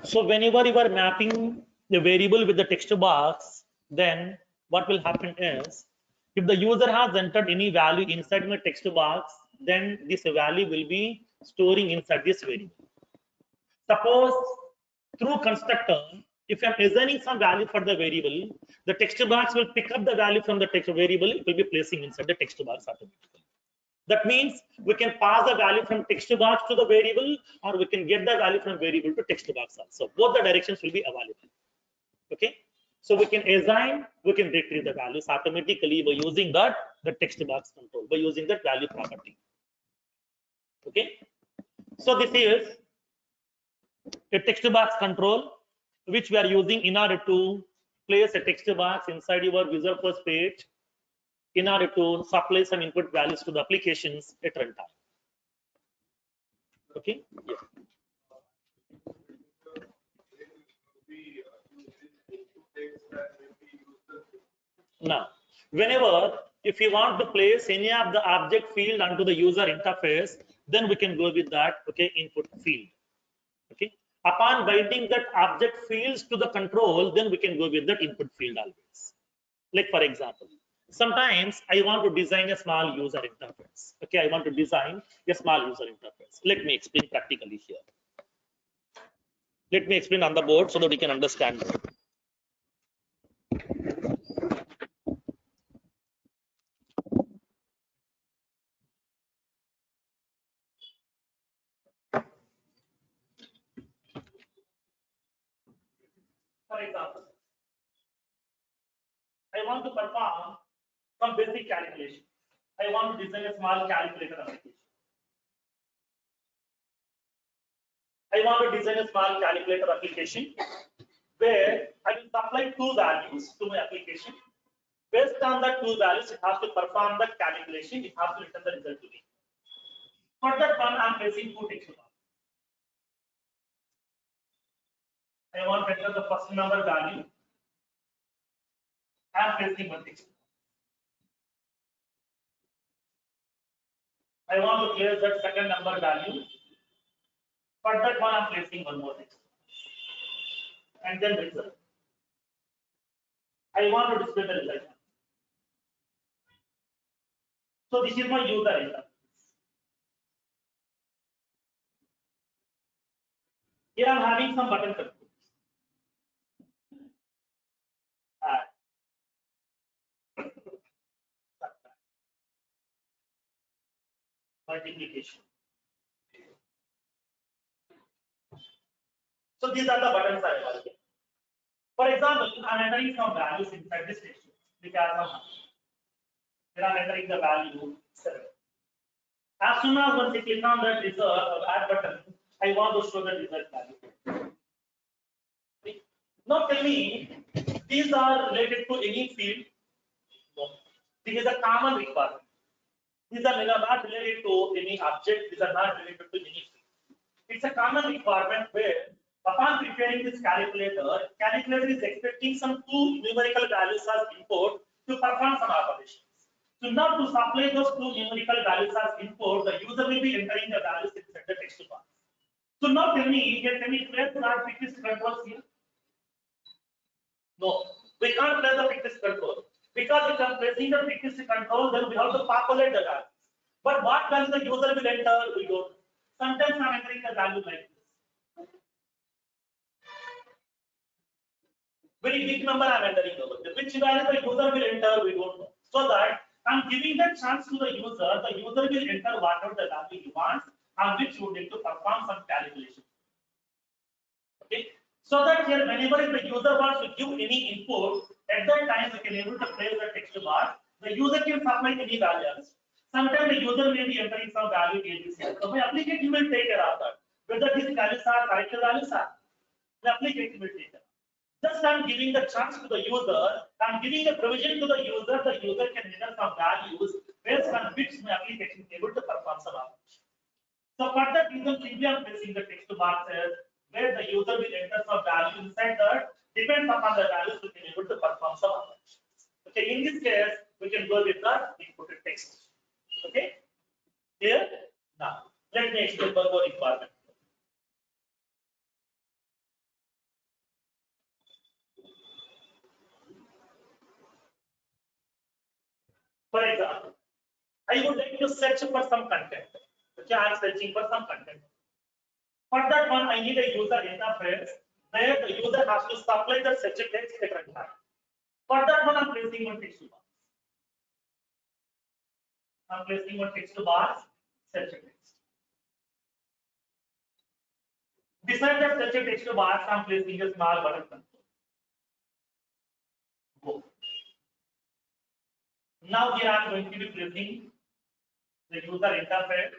So whenever you are mapping the variable with the text box, then what will happen is, if the user has entered any value inside my text box, then this value will be storing inside this variable. Suppose through constructor, if I'm assigning some value for the variable, the text box will pick up the value from the text variable, it will be placing inside the text box automatically. That means we can pass the value from text box to the variable, or we can get the value from variable to text box also. Both the directions will be available. Okay. So we can assign, we can retrieve the values automatically by using that the text box control, by using that value property. Okay. So this is a text box control which we are using in order to place a text box inside your Visual Force page in order to supply some input values to the applications at runtime. Okay. Yeah. Now, whenever if you want to place any of the object field onto the user interface, then we can go with that. Okay, input field. Okay. Upon binding that object fields to the control, then we can go with that input field always. Like for example, sometimes I want to design a small user interface. Okay, I want to design a small user interface. Let me explain practically here. Let me explain on the board so that we can understand. For example, I want to perform some basic calculation. I want to design a small calculator application. I want to design a small calculator application where I will supply two values to my application. Based on the two values, it has to perform the calculation. It has to return the result to me. For that one, I'm placing two text boxes. I want to enter the first number value. I'm placing one text box. I want to place that second number value. For that one, I'm placing one more text box. And then result. I want to display the result. So this is my user interface. Here I'm having some button controls. multiplication. So these are the buttons I have here. For example, I'm entering some values inside this station because of then I'm entering the value 7. As soon as once I click on that result or add button, I want to show the result value. Okay. Now tell me, these are related to any field? No. This is a common requirement. These are not related to any object. These are not related to any field. It's a common requirement where upon preparing this calculator is expecting some two numerical values as input to perform some operations. So now to supply those two numerical values as input, the user will be entering the values inside the text box. So now tell me, can we place our fictitious controls here? No, we can't place the fictitious control because if I'm placing the fictitious control, then we have to populate the values. But what value the user will enter, we don't. Sometimes I'm entering the value like this. Very big number I'm entering over there. Which value the user will enter, we don't know. So that I'm giving the chance to the user will enter whatever the value he wants, and which you need to perform some calculation. Okay. So that here, whenever the user wants to give any input, at that time we can able to place the text bar. The user can supply any values. Sometimes the user may be entering some value ABC. So my application will take care of that. Whether these values are correct values are, the application will take care. Just I'm giving the chance to the user, I'm giving the provision to the user can enter some values based on which my application is able to perform some operation. So for that reason, simply I'm placing the text boxes where the user will enter some value inside that, depends upon the values we can able to perform some operations. Okay, in this case, we can go with the input text. Okay, here now let me explain one more requirement. For example, I would like to search for some content. Okay, I am searching for some content. For that one, I need a user interface where the user has to supply the search text different time. For that one, I'm placing one text box. I'm placing one text box, search text. Beside that search text box, I'm placing a small button control. Go. Now here I'm going to be placing the user interface.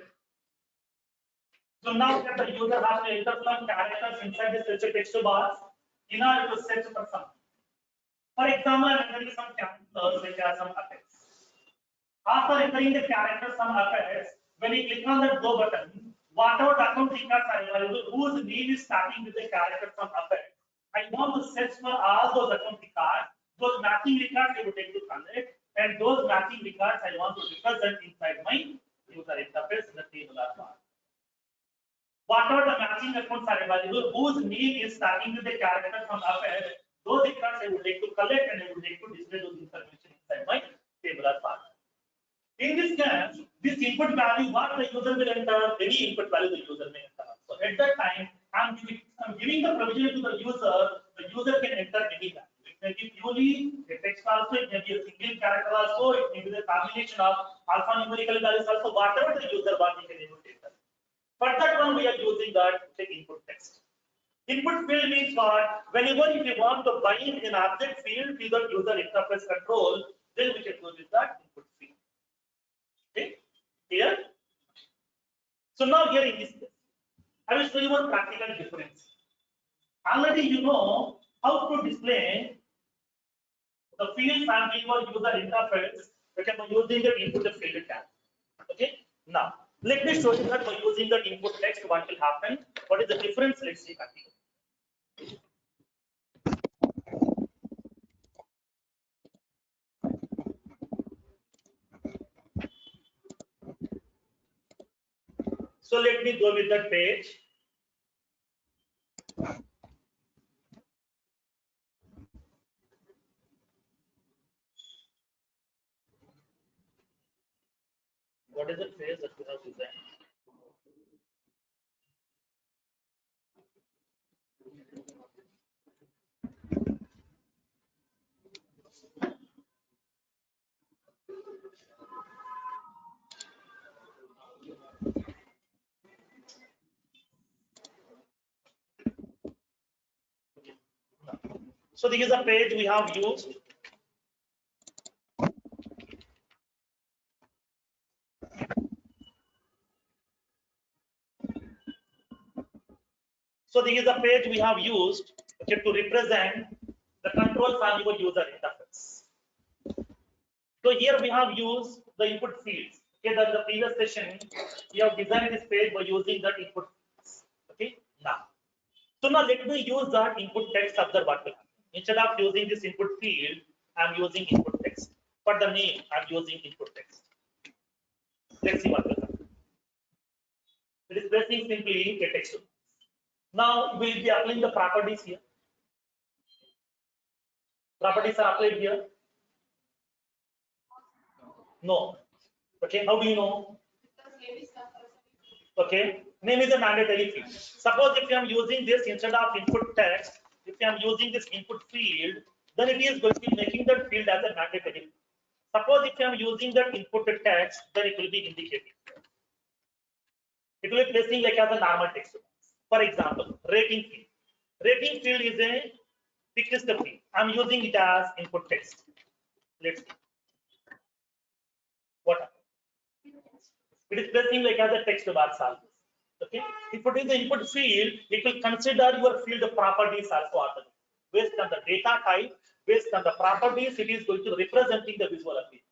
So now that the user has to enter some characters inside the search text box in order to search for something. For example, I'm entering some characters which are some effects. After entering the character some effects, when you click on the go button, whatever account records are available, whose name is starting with the character some effect, I want to search for all those account records. Those matching records I would take to collect, and those matching records I want to represent inside my user interface in the table or bar. Whatever the matching accounts are available, whose name is starting with the character from effect, those records I would like to collect and I would like to display those information inside my table or bar. In this case, this input value, what the user will enter, any input value the user may enter. So at that time, I'm giving the provision to the user can enter any value. It may be purely a text also, it may be a single character also, it may be the combination of alphanumerical values also, whatever the user wants, he can able to enter. For that one, we are using that input text. Input field means what? Whenever if you want to bind an object field to the user interface control, then we can go with that input field. Okay, here. So now here in this case, I will show you one practical difference. Already you know how to display the fields and your user interface. We can be using the input field tag. Okay. Now let me show you that by using the input text, what will happen? What is the difference? Let's see practically. So let me go with that page. What is the phrase that we have designed? So this is a page we have used. So this is a page we have used, okay, to represent the controls on your user interface. So here we have used the input fields. Okay, that the previous session we have designed this page by using that input. Okay, now let me use that input text. Observe what will happen. Instead of using this input field, I'm using input text. For the name, I'm using input text. Let's see what will happen. It is pressing simply a text. Now we will be applying the properties here. Properties are applied here. No. Okay, how do you know? Okay, name is a mandatory field. Suppose if I am using this instead of input text, if I am using this input field, then it is going to be making that field as a mandatory. Suppose if I am using that input text, then it will be indicating. It will be placing like as a normal text. For example, rating field. Rating field is a fixed field. I'm using it as input text. Let's see what happens. It is placing like as a text bar salvage. Okay, if it is the input field, it will consider your field properties also automatically. Based on the data type, based on the properties, it is going to representing the visual appearance.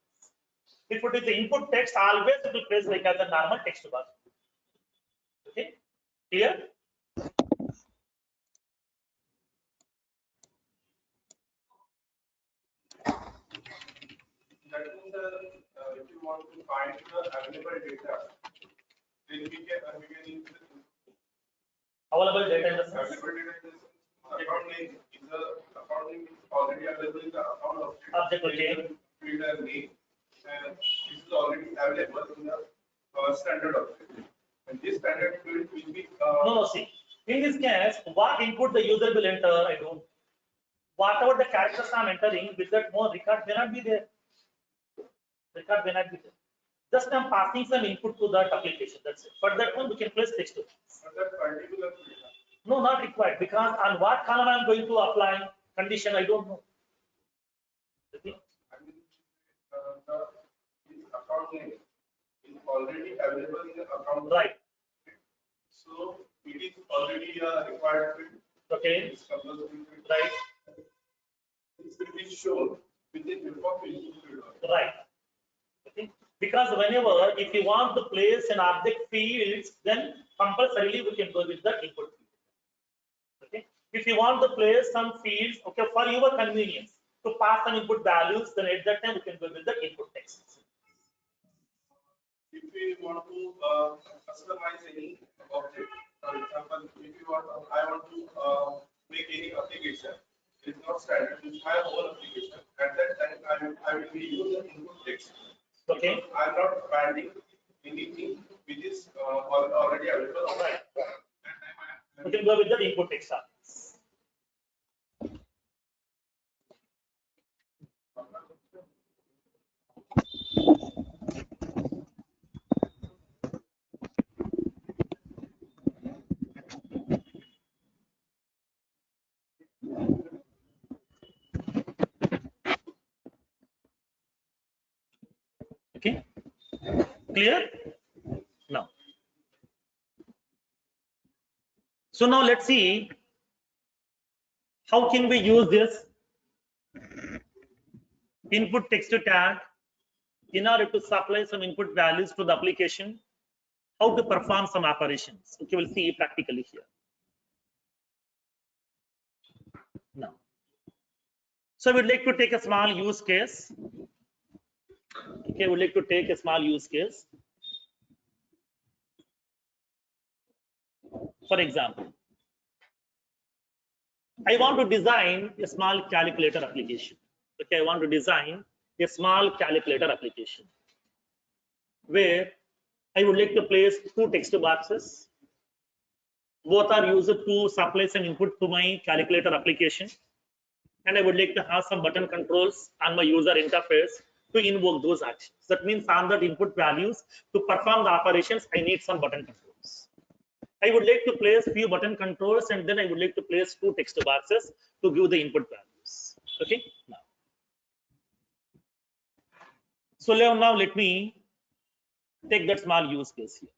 If it is the input text, always it will place like as a normal text bar. Okay, clear? That means if you want to find the available data, then we can use Available data in the sense. available data in the account name. Is the account name already available in the account Object, okay. Field and name, and this is already available in the standard object. And this standard field will be No, see. In this case, what input the user will enter, I don't. Whatever the characters I'm entering, with that more record may not be there. Record may not be there. Just I'm passing some input to that application. That's it. For that one, we can place text. for that particular field. No, not required, because on what column I'm going to apply condition, I don't know. Okay. I mean, this account name is already available in the account. Right. So it is already a required field. Okay. It's compulsory field. Right. This will be shown with the input field. Right. Okay. Because whenever, if you want to place an object fields, then compulsorily we can go with the input field. Okay. If you want to place some fields, okay, for your convenience to pass some input values, then at that time we can go with the input text. If we want to customize any object, for example, if you want, I want to make any application, it's not standard, it's my whole application. At that time, I will be using input text. Okay. I'm not finding anything which is already available. Right. We can go with the input text. Okay. Clear? Now. So now let's see how can we use this input text tag in order to supply some input values to the application, how to perform some operations. Okay, we'll see practically here. Now, so we'd like to take a small use case. Okay, we'd like to take a small use case. For example, I want to design a small calculator application. Okay, I want to design a small calculator application where I would like to place two text boxes. Both are used to supply some input to my calculator application. And I would like to have some button controls on my user interface to invoke those actions. That means on that input values to perform the operations, I need some button controls. I would like to place few button controls and then I would like to place two text boxes to give the input values. Okay. So now let me take that small use case here.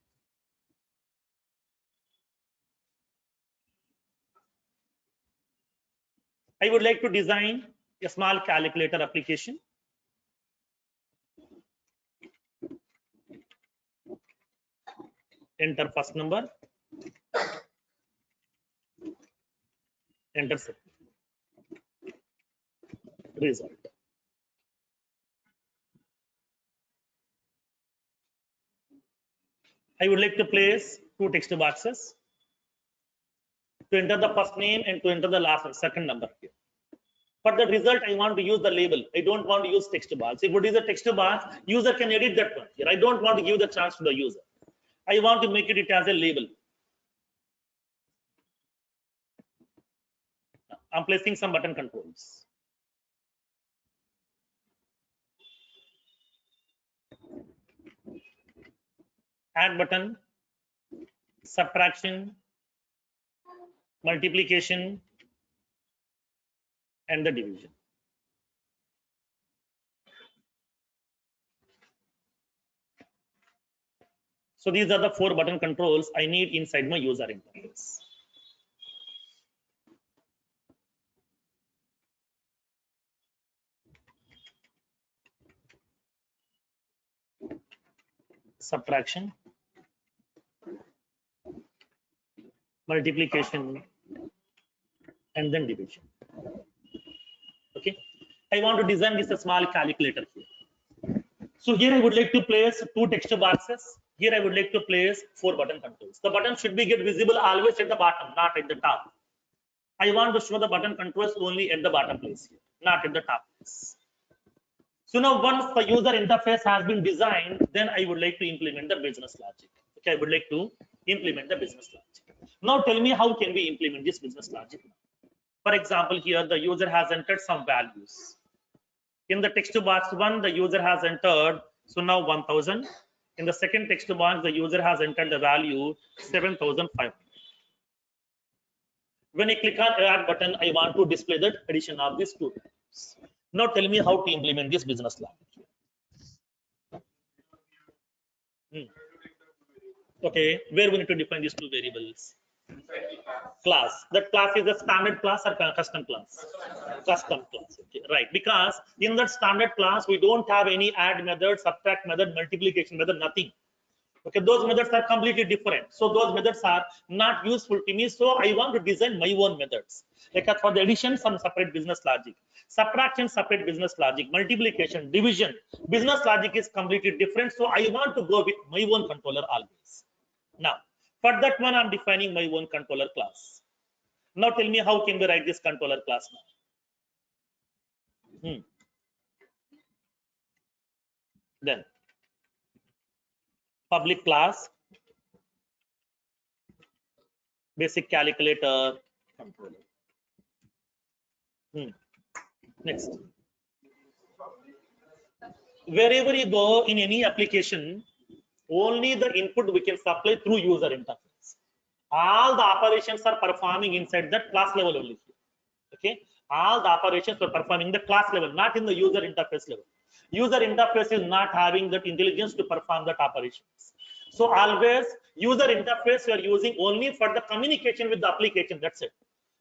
I would like to design a small calculator application. Enter first number, enter second result. I would like to place two text boxes to enter the first name and to enter the second number here. For the result, I want to use the label. I don't want to use text box. If it is a text box, user can edit that one here. I don't want to give the chance to the user. I want to make it as a label. I'm placing some button controls. Add button, subtraction, multiplication, and the division. So these are the 4 button controls I need inside my user interface. Subtraction, multiplication, and then division. Okay. I want to design this a small calculator here. So here I would like to place 2 text boxes. Here I would like to place 4 button controls. The button should be get visible always at the bottom, not at the top. I want to show the button controls only at the bottom place here, not at the top place. So now once the user interface has been designed, then I would like to implement the business logic. Okay, I would like to implement the business logic. Now tell me how can we implement this business logic? For example, here the user has entered some values. In the text box 1, the user has entered, so now 1000. In the second text box, the user has entered the value 7500. When I click on add button, I want to display the addition of these 2 values. Now tell me how to implement this business logic. Okay, where we need to define these 2 variables? Class. That class is a standard class or custom class? Custom class. Okay, right. Because in that standard class, we don't have any add method, subtract method, multiplication method, nothing. Okay, those methods are completely different. So those methods are not useful to me. So I want to design my own methods. Like for the addition, some separate business logic. Subtraction, separate business logic. Multiplication, division. Business logic is completely different. So I want to go with my own controller always. Now, for that one, I'm defining my own controller class. Now tell me how can we write this controller class now? Then public class, basic calculator controller. Next. Wherever you go in any application, only the input we can supply through user interface. All the operations are performing inside the class level only. Okay, all the operations are performing the class level, not in the user interface level. User interface is not having that intelligence to perform that operations. So always user interface we are using only for the communication with the application. That's it.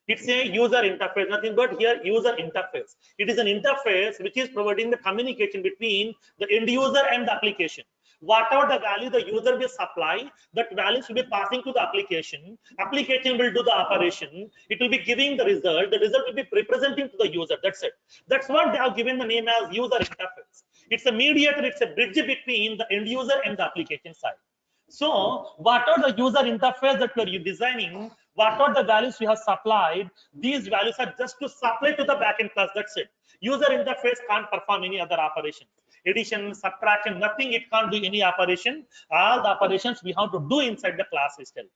It's a user interface, nothing but here user interface. It is an interface which is providing the communication between the end user and the application. Whatever the value the user will supply, that value should be passing to the application. Application will do the operation. It will be giving the result. The result will be representing to the user. That's it. That's what they have given the name as user interface. It's a mediator. It's a bridge between the end user and the application side. So what are the user interface that we are designing? What are the values we have supplied? These values are just to supply to the backend class. That's it. User interface can't perform any other operation. Addition, subtraction, nothing. It can't do any operation. All the operations we have to do inside the class itself.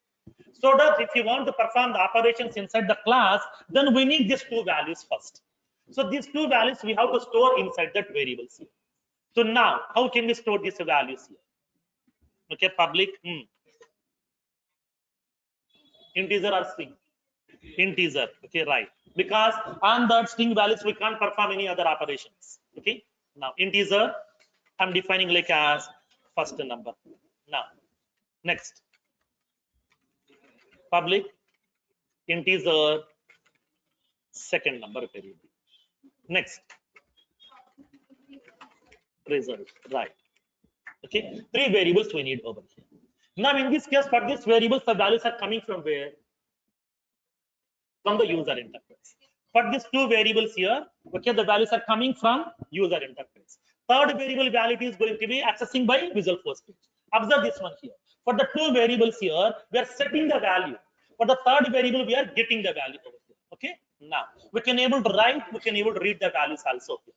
So that if you want to perform the operations inside the class, then we need these 2 values first. So these 2 values we have to store inside that variables here. So now, how can we store these values here? Okay, public integer or string. integer. Okay, right. Because on that string values we can't perform any other operations. Okay. Now integer I'm defining like as first number. Now next public integer second number variable. Next result. Right. Okay. Three variables we need over here. Now in this case for these variables the values are coming from where? From the user interface. For these two variables here, okay, the values are coming from user interface. Third variable value is going to be accessing by Visual Force page. Observe this one here. For the two variables here, we are setting the value. For the third variable, we are getting the value over here. Okay. Now we can able to write, we can able to read the values also here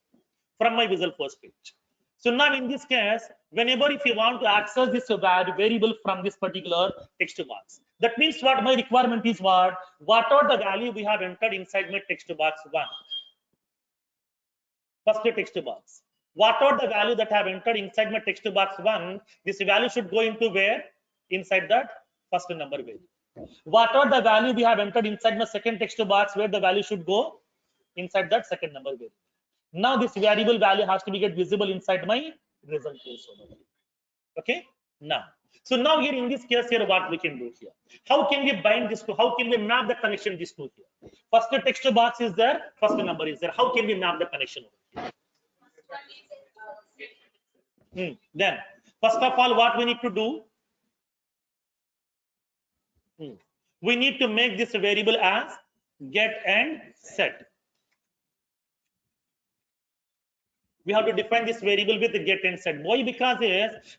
from my Visual Force page. So now in this case, whenever if you want to access this variable from this particular text box, that means what my requirement is what are the value we have entered inside my text box one. First text box. What are the value that I have entered inside my text box one? This value should go into where? Inside that first number variable. What are the value we have entered inside my second text box where the value should go? Inside that second number variable. Now this variable value has to be get visible inside my result case over here. Okay. Now, so now here in this case here, what we can do here? How can we bind this to? How can we map the connection these two here? First the text box is there, first number is there. How can we map the connection over here? Then, first of all, what we need to do? We need to make this variable as get and set. We have to define this variable with the get and set. Why? Because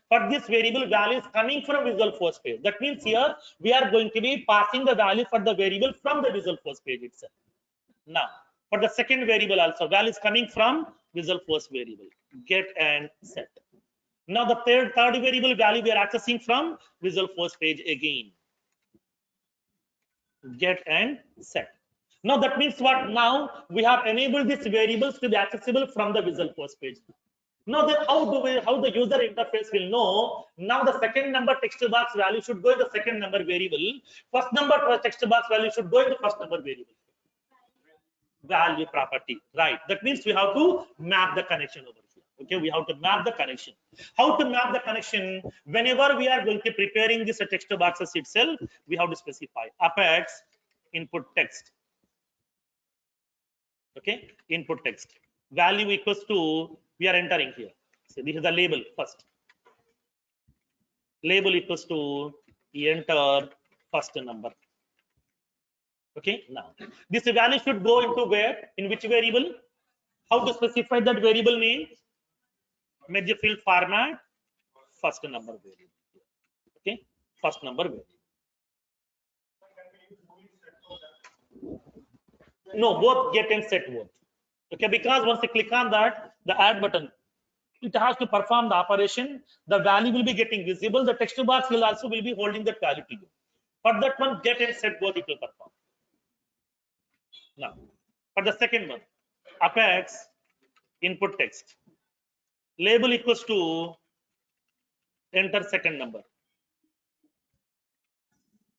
for this variable value is coming from Visual Force page. That means here we are going to be passing the value for the variable from the Visual Force page itself. Now for the second variable also value is coming from Visual Force variable get and set. Now the third variable value we are accessing from Visual Force page again get and set. Now that means what? Now we have enabled these variables to be accessible from the Visual Force page. Now then how the user interface will know? Now the second number text box value should go in the second number variable. First number text box value should go in the first number variable. Value property, right? That means we have to map the connection over here. Okay, we have to map the connection. How to map the connection? Whenever we are going to preparing this text boxes itself, we have to specify apex input text. Okay, input text value equals to we are entering here. So this is the label first. Label equals to enter first number. Okay, now this value should go into where? In which variable? How to specify that variable name? Major field format first number variable. Okay, first number variable. No, both get and set both. Okay, because once you click on that, the add button, it has to perform the operation. The value will be getting visible. The text box will also be holding that value to you. For that one, get and set both it will perform. Now, for the second one, apex input text label equals to enter second number.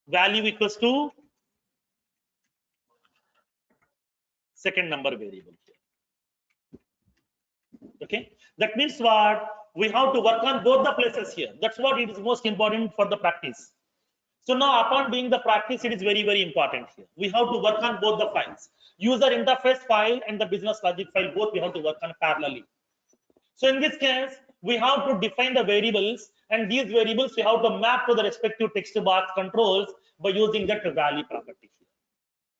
Value equals to second number variable. Okay, that means what? We have to work on both the places here. That's what it is most important for the practice. So now upon doing the practice, it is very, very important here. We have to work on both the files. User interface file and the business logic file, both we have to work on parallelly. So in this case, we have to define the variables, and these variables we have to map to the respective text box controls by using that value property here.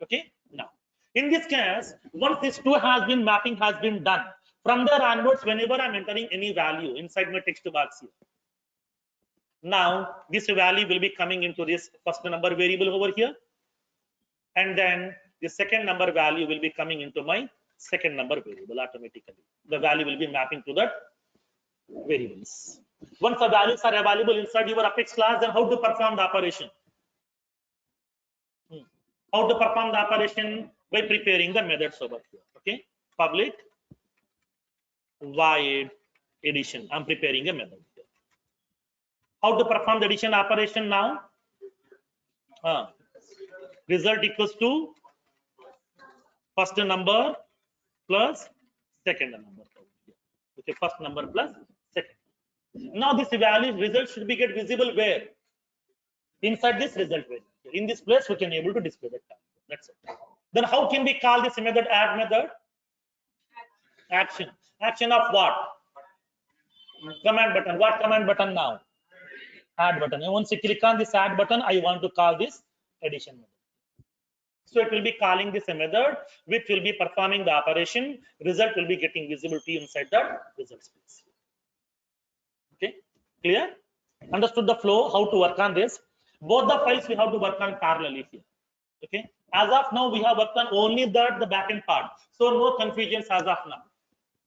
Okay, now in this case, once this mapping has been done, from there onwards, whenever I'm entering any value inside my text box here, now this value will be coming into this first number variable over here, and then the second number value will be coming into my second number variable automatically. The value will be mapping to that variables. Once the values are available inside your Apex class, then how to perform the operation? How to perform the operation? By preparing the methods over here. Okay, public void addition. I'm preparing a method here. How to perform the addition operation now? result equals to first number plus second number. Okay, first number plus second. Now this value result should be get visible where? Inside this result variable. In this place we can able to display that value. That's it. Then how can we call this method add method? Action. Action of what? Command button. What command button now? Add button. Once you click on this add button, I want to call this addition method. So it will be calling this a method which will be performing the operation. Result will be getting visible to you inside that result space. Okay, clear? Understood the flow, how to work on this? Both the files we have to work on parallelly here. Okay, as of now we have worked on only the backend part, so no confusions as of now.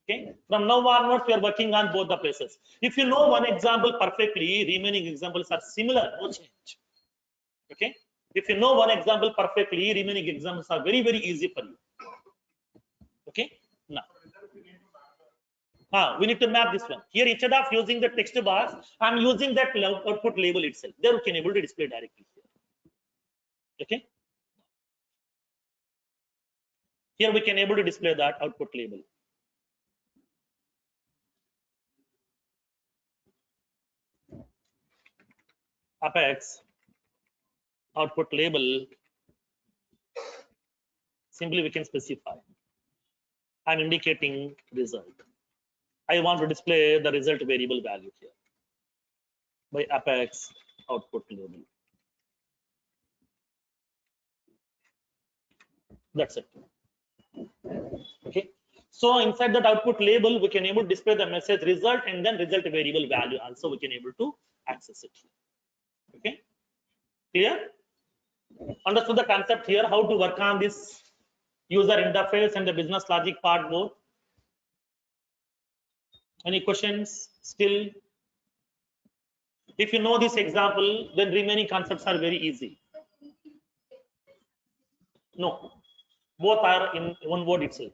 Okay, from now onwards we are working on both the places. If you know one example perfectly, remaining examples are similar, no change. Okay, if you know one example perfectly, remaining examples are very easy for you. Okay, now we need to map this one. Here instead of using the text box, I'm using that output label itself. There we can able to display directly here. Okay, here we can able to display that output label. Apex output label, simply we can specify. I'm indicating result. I want to display the result variable value here by Apex output label. That's it. Okay. So inside that output label, we can able to display the message result and then result variable value. Also, we can able to access it. Okay. Clear? Understood the concept here? How to work on this user interface and the business logic part both? Any questions still? If you know this example, then remaining concepts are very easy. No, both are in one word itself.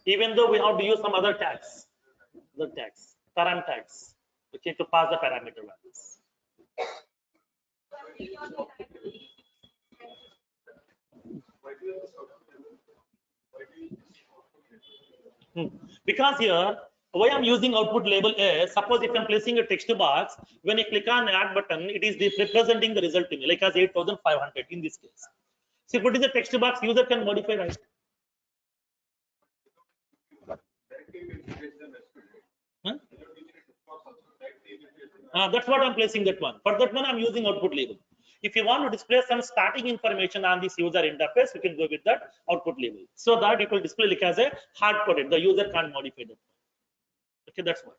Even though we have to use some other tags, param tags, okay, to pass the parameter values. Because here, why I'm using output label is, suppose if I'm placing a text box, when you click on add button, it is representing the result to me, like as 8,500 in this case. So if it is a text box, user can modify, right? That's what I'm placing that one. For that one, I'm using output label. If you want to display some starting information on this user interface, you can go with that output label. So that it will display like as a hard coded. The user can't modify that. Okay, that's what.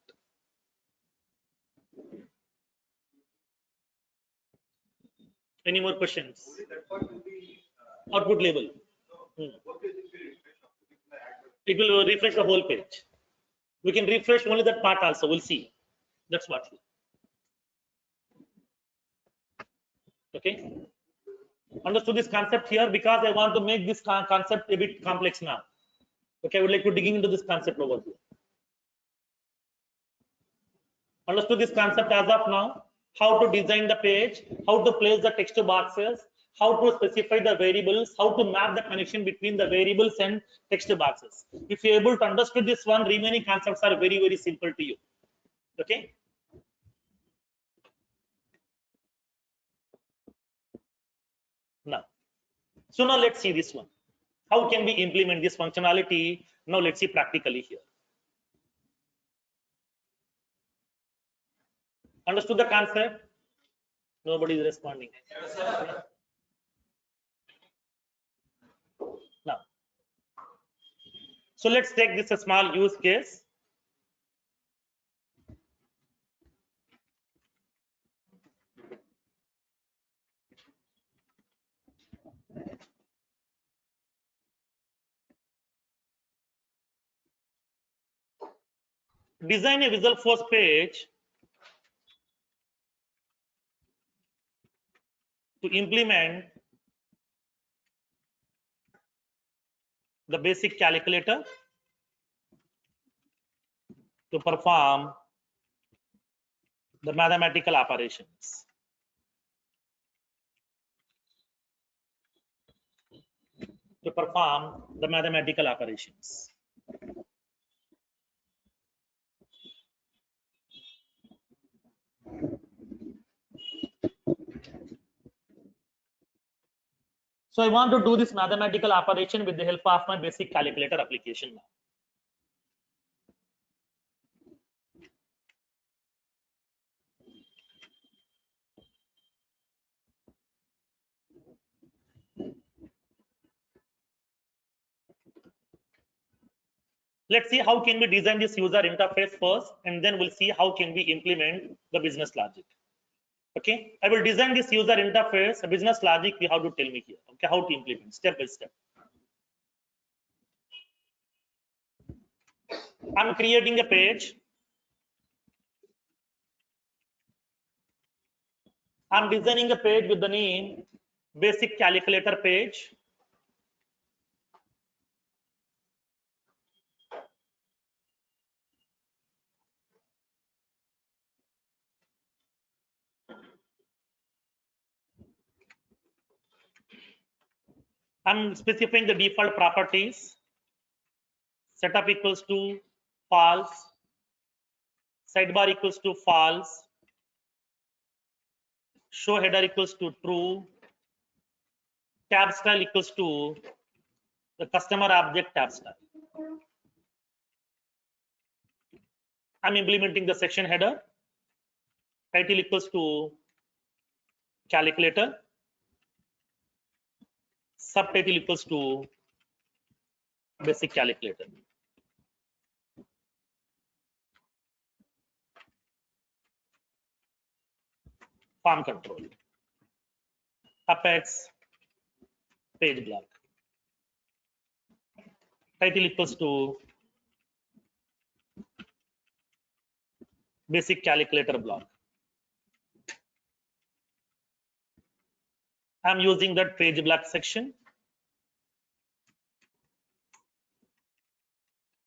Any more questions? Output label. It will refresh the whole page. We can refresh only that part also. We'll see. That's what. Okay. Understood this concept here, because I want to make this concept a bit complex now. Okay, I would like to digging into this concept over here. Understood this concept as of now? How to design the page, how to place the text boxes, how to specify the variables, how to map the connection between the variables and text boxes. If you're able to understand this one, remaining concepts are very simple to you. Okay. Now, so now let's see this one. How can we implement this functionality? Now let's see practically here. Understood the concept? Nobody is responding. Now, so let's take this a small use case. Design a Visual Force page to implement the basic calculator to perform the mathematical operations. To perform the mathematical operations. So I want to do this mathematical operation with the help of my basic calculator application now. Let's see how can we design this user interface first, and then we'll see how can we implement the business logic. Okay, I will design this user interface, a business logic. You have to tell me here. Okay, how to implement step by step. I'm creating a page. I'm designing a page with the name basic calculator page. I'm specifying the default properties. Setup equals to false. Sidebar equals to false. Show header equals to true. Tab style equals to the customer object tab style. I'm implementing the section header. Title equals to calculator. Subtitle equals to basic calculator. Form control. Apex page block. Title equals to basic calculator block. I'm using that page block section.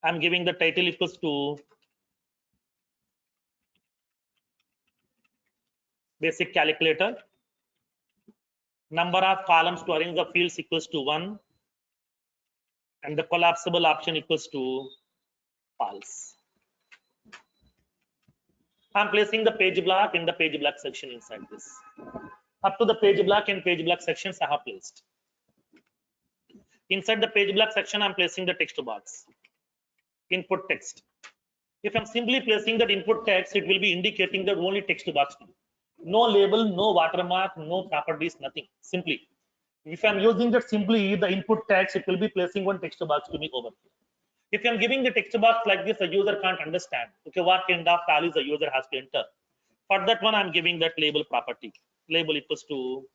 I'm giving the title equals to basic calculator. Number of columns to arrange the fields equals to 1. And the collapsible option equals to false. I'm placing the page block in the page block section inside this. Up to the page block and page block sections I have placed. Inside the page block section, I'm placing the text box. Input text. If I'm simply placing that input text, it will be indicating that only text box. No label, no watermark, no properties, nothing. Simply. If I'm using that simply the input text, it will be placing one text box to me over here. If I'm giving the text box like this, the user can't understand. Okay, what kind of values the user has to enter. For that one, I'm giving that label property. Label equals to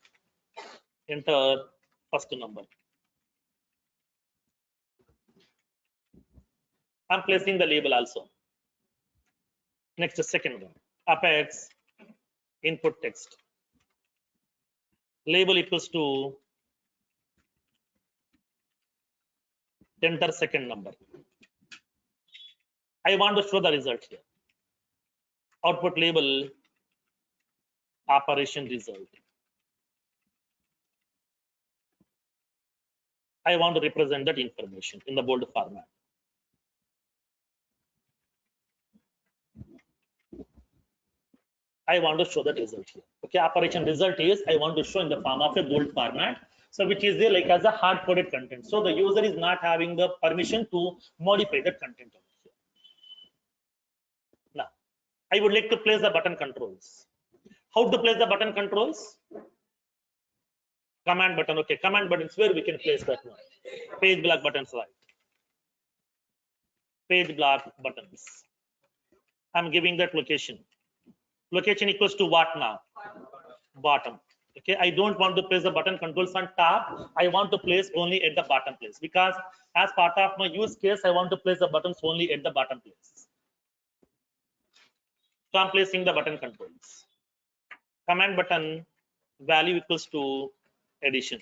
enter first number. I'm placing the label also. Next, the second one. Apex input text. Label equals to enter second number. I want to show the result here. Output label operation result. I want to represent that information in the bold format. I want to show that result here. Okay, operation result is I want to show in the form of a bold format. So which is there like as a hard coded content. So the user is not having the permission to modify that content over here. Now, I would like to place the button controls. How to place the button controls? Command button. Okay, command buttons where we can place that one. Page block buttons, right? Page block buttons. I'm giving that location. Location equals to what now? Bottom. Okay, I don't want to place the button controls on top. I want to place only at the bottom place because as part of my use case, I want to place the buttons only at the bottom place. So I'm placing the button controls. Command button value equals to addition.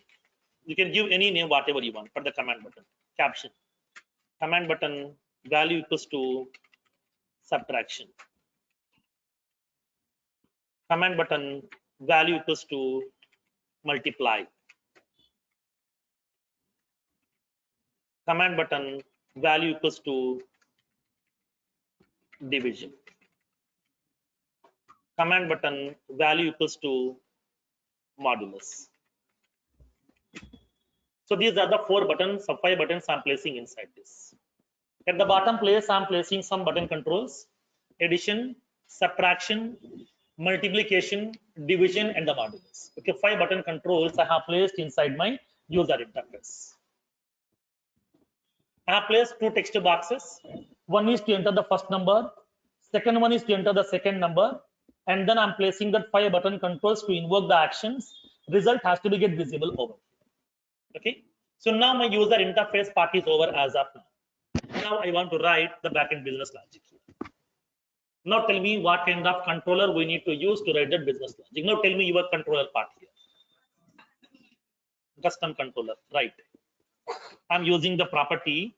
You can give any name, whatever you want for the command button. caption. Command button value equals to subtraction. Command button value equals to multiply. Command button value equals to division. Command button value equals to modulus. So these are the 4 buttons or 5 buttons I'm placing inside this. At the bottom place, I'm placing some button controls: addition, subtraction, multiplication, division, and the modulus. Okay, 5 button controls I have placed inside my user interface. I have placed 2 text boxes. One is to enter the first number, second one is to enter the second number, and then I'm placing that 5 button controls to invoke the actions. Result has to be get visible over. Okay, so now my user interface part is over as of now. Now I want to write the backend business logic here. Now tell me what kind of controller we need to use to write that business logic. Now tell me your controller part here. Custom controller, right? I'm using the property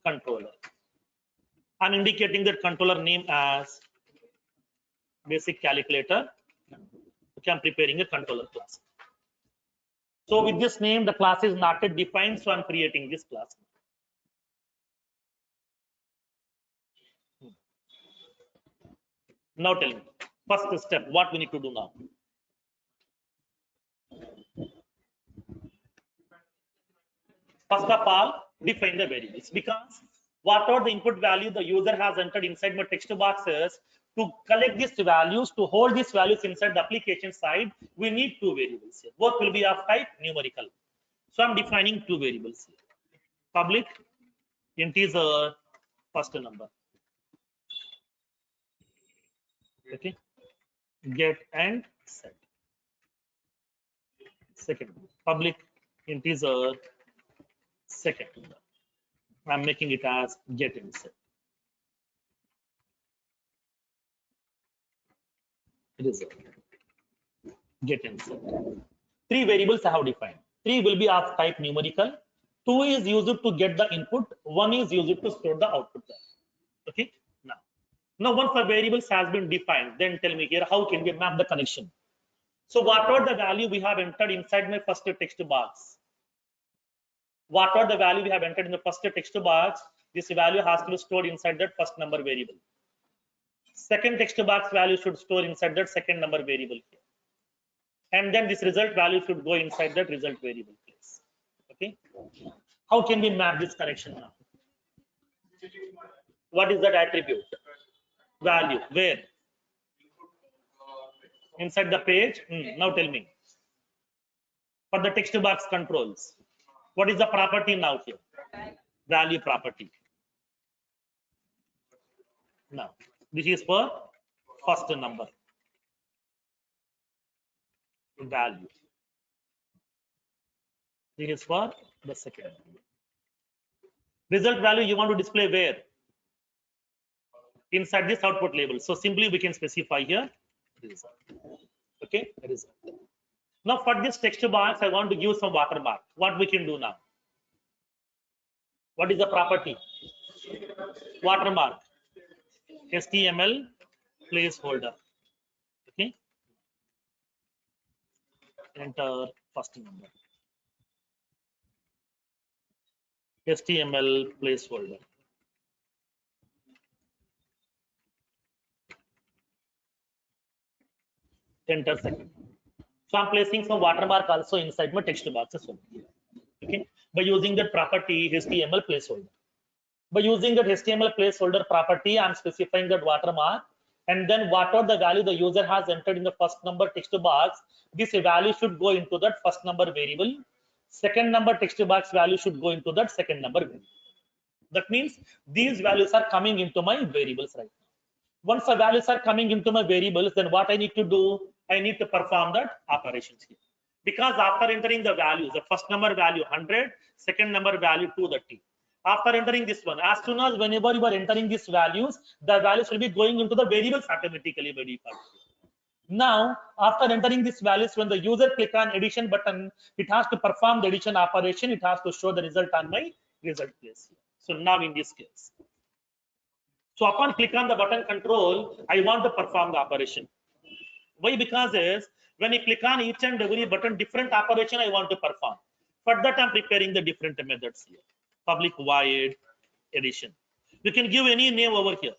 controller. I'm indicating that controller name as basic calculator. Okay, I'm preparing a controller class. So with this name, the class is not yet defined, so I'm creating this class. Now tell me, first step, what we need to do now? First of all, define the variables, because whatever the input value the user has entered inside my text boxes, to collect these values, to hold these values inside the application side, we need 2 variables here. Both will be of type numerical. So I'm defining 2 variables here. Public integer first number. Okay. Get and set. Second, public integer second number. I'm making it as get and set. Result. Get and set. 3 variables I have defined. 3 will be of type numerical. 2 is used to get the input. 1 is used to store the output. Okay. Now once the variables has been defined, then tell me here how can we map the connection. So whatever the value we have entered inside my first text box, whatever the value we have entered in the first text box, this value has to be stored inside that first number variable. Second text box value should store inside that second number variable here. And then this result value should go inside that result variable place. Okay. How can we map this connection now? What is that attribute? Value. Where? Inside the page. Now tell me. For the text box controls, what is the property now here? Value property. Now, this is for first number. Value. This is for the second. Result value you want to display where? Inside this output label. So simply we can specify here result. Okay, result. Now for this text box, I want to give some watermark. What we can do now? What is the property? Watermark. HTML placeholder. Okay. Enter first number. HTML placeholder. Enter second. So I'm placing some watermark also inside my text boxes. Okay. By using that property HTML placeholder. By using that HTML placeholder property, I'm specifying that watermark, and then whatever the value the user has entered in the first number text box, this value should go into that first number variable. Second number text box value should go into that second number variable. That means these values are coming into my variables right now. Once the values are coming into my variables, then what I need to do? I need to perform that operations here. Because after entering the values, the first number value 100, second number value 230. After entering this one, as soon as whenever you are entering these values, the values will be going into the variables automatically by default. Now, after entering these values, when the user click on addition button, it has to perform the addition operation. It has to show the result on my result place. So now in this case, so upon click on the button control, I want to perform the operation. Why? Because is when you click on each and every button, different operation I want to perform. For that, I'm preparing the different methods here. Public void addition. You can give any name over here.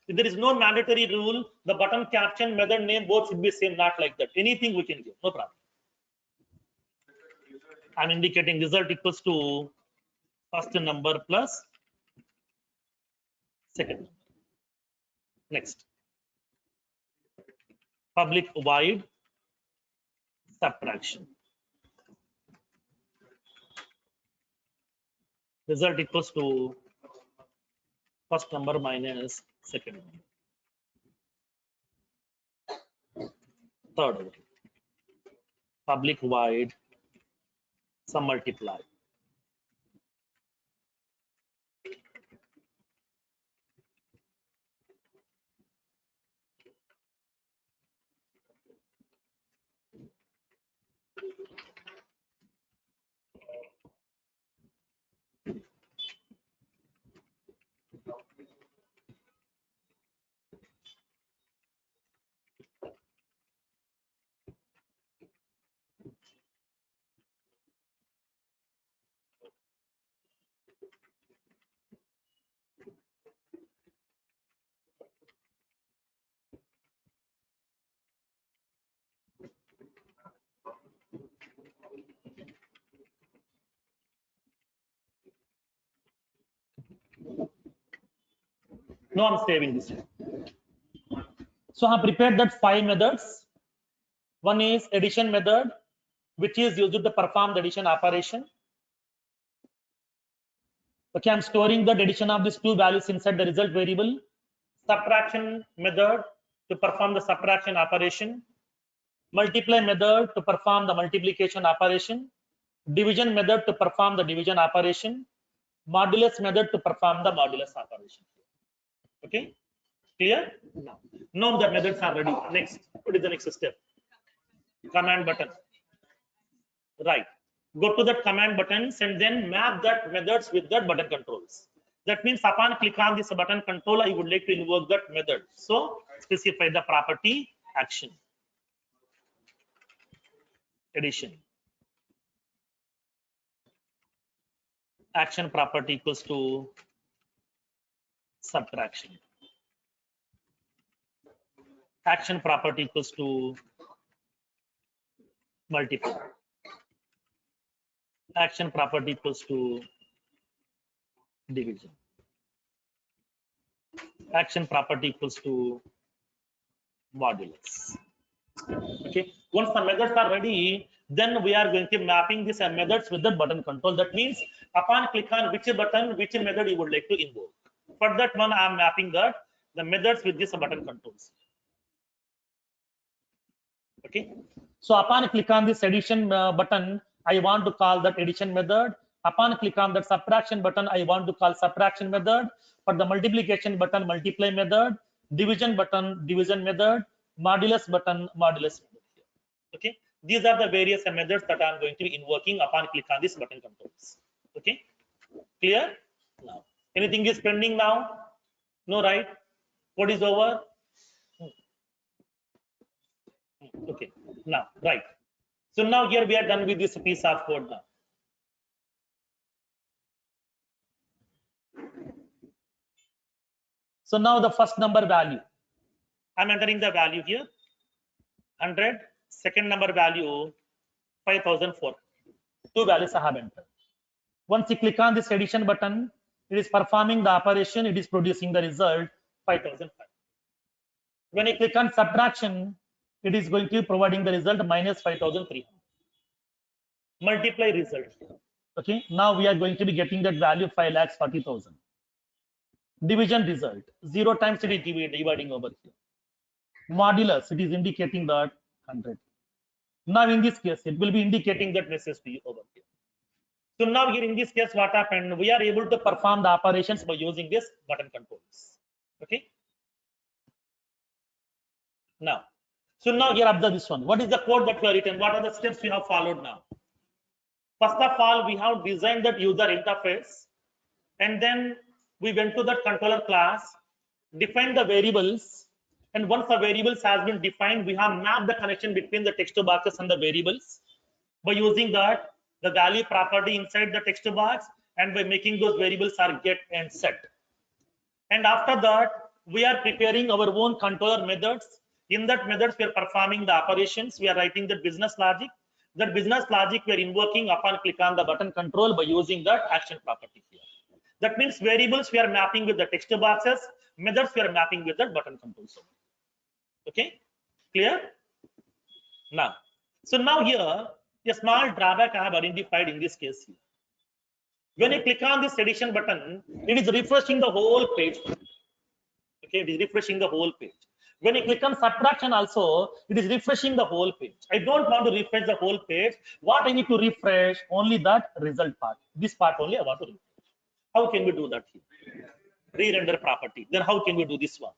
If there is no mandatory rule, the button caption method name both should be same, not like that. Anything we can give, no problem. I'm indicating result equals to first number plus second number. Next, public void subtraction. Result equals to first number minus second number. Third one, public void sum multiply. No, I'm saving this one. So I prepared that 5 methods. One is addition method, which is used to perform the addition operation. Okay, I'm storing the addition of these two values inside the result variable. Subtraction method to perform the subtraction operation. Multiply method to perform the multiplication operation. Division method to perform the division operation. Modulus method to perform the modulus operation. Okay, clear? Now the methods are ready. Next, what is the next step? Command button. Right. Go to that command buttons and then map that methods with that button controls. That means upon click on this button control, I would like to invoke that method. So specify the property action. Addition. Action property equals to subtraction. Action property equals to multiply. Action property equals to division. Action property equals to modulus. Okay, once the methods are ready, then we are going to mapping these methods with the button control. That means upon click on which button, which method you would like to invoke. For that one, I am mapping that the methods with this button controls. Okay, so upon click on this addition button, I want to call that addition method. Upon click on that subtraction button, I want to call subtraction method. For the multiplication button, multiply method. Division button, division method. Modulus button, modulus method. Okay, these are the various methods that I am going to be invoking upon click on this button controls. Okay, clear? Now, anything is pending now? No, right? What is over? Okay, now, right. So now here we are done with this piece of code now. So now the first number value. I'm entering the value here. 100. Second number value 5004. Two values I have entered. Once you click on this addition button, it is performing the operation. It is producing the result 5005. When you click on subtraction, it is going to be providing the result minus 5300. Multiply result. Okay, now we are going to be getting that value 5,40,000. Division result 0 times it is dividing over here. Modulus, it is indicating that 100. Now in this case, it will be indicating that message to you over here. So now here in this case, what happened? We are able to perform the operations by using this button controls. Okay. Now, so now here observe this one. What is the code that we have written? What are the steps we have followed now? First of all, we have designed that user interface. And then we went to that controller class, defined the variables, and once the variables has been defined, we have mapped the connection between the text boxes and the variables by using that the value property inside the text box, and by making those variables are get and set. And after that, we are preparing our own controller methods. In that methods, we are performing the operations. We are writing the business logic. That business logic we are invoking upon click on the button control by using that action property here. That means variables we are mapping with the text boxes, methods we are mapping with the button controls. Okay, clear? Now, so now here, a small drawback I have identified in this case here. When you click on this edition button, it is refreshing the whole page. Okay, it is refreshing the whole page. When you click on subtraction also, it is refreshing the whole page. I don't want to refresh the whole page. What I need to refresh? Only that result part. This part only I want to refresh. How can we do that here? Re-render property. Then how can we do this one?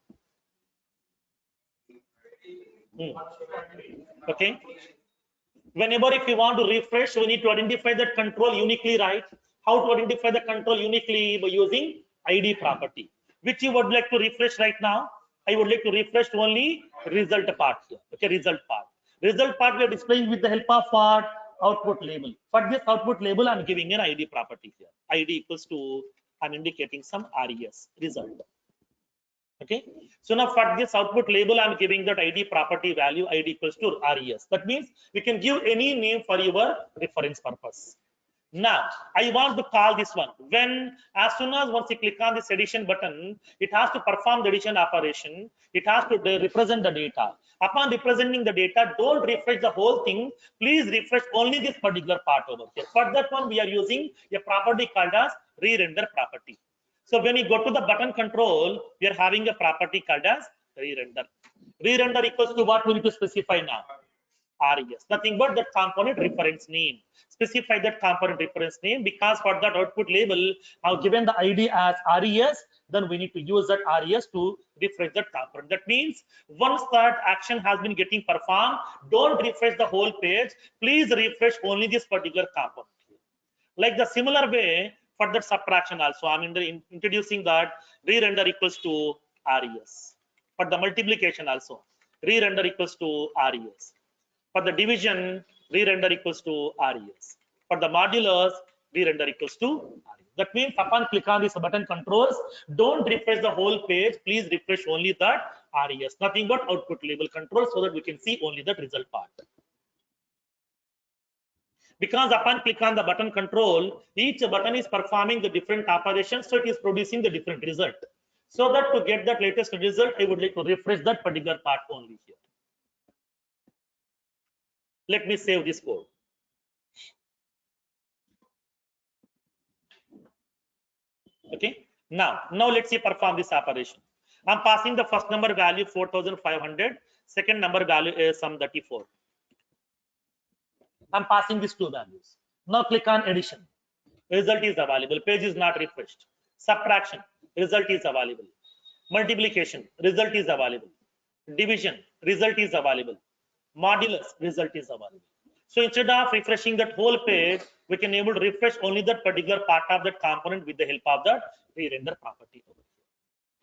Okay. Whenever if you want to refresh, we need to identify that control uniquely, right? How to identify the control uniquely? By using ID property. Which you would like to refresh right now? I would like to refresh only result part here. Okay, result part. Result part we are displaying with the help of what? Output label. For this output label, I'm giving an ID property here. ID equals to, I'm indicating some res result. Okay, so now for this output label, I'm giving that ID property value ID equals to res. That means we can give any name for your reference purpose. Now I want to call this one when, as soon as once you click on this addition button, it has to perform the addition operation. It has to represent the data. Upon representing the data, don't refresh the whole thing. Please refresh only this particular part over here. For that one, we are using a property called as re-render property. So when you go to the button control, we are having a property called as re-render. Re-render equals to what we need to specify now? Res. Nothing but that component reference name. Specify that component reference name, because for that output label, now given the ID as res, then we need to use that res to refresh that component. That means once that action has been getting performed, don't refresh the whole page. Please refresh only this particular component. Like the similar way for that subtraction also, I'm introducing that re-render equals to res. For the multiplication also, re-render equals to res. For the division, re-render equals to res. For the modulus, re-render equals to res. That means upon click on this button controls, don't refresh the whole page. Please refresh only that res. Nothing but output label control, so that we can see only that result part. Because upon click on the button control, each button is performing the different operations, so it is producing the different result. So that to get that latest result, I would like to refresh that particular part only here. Let me save this code. Okay. Now let's see perform this operation. I'm passing the first number value 4500, second number value is some 34. I'm passing these two values. Now click on addition. Result is available. Page is not refreshed. Subtraction. Result is available. Multiplication. Result is available. Division. Result is available. Modulus. Result is available. So instead of refreshing that whole page, we can able to refresh only that particular part of that component with the help of that re-render property.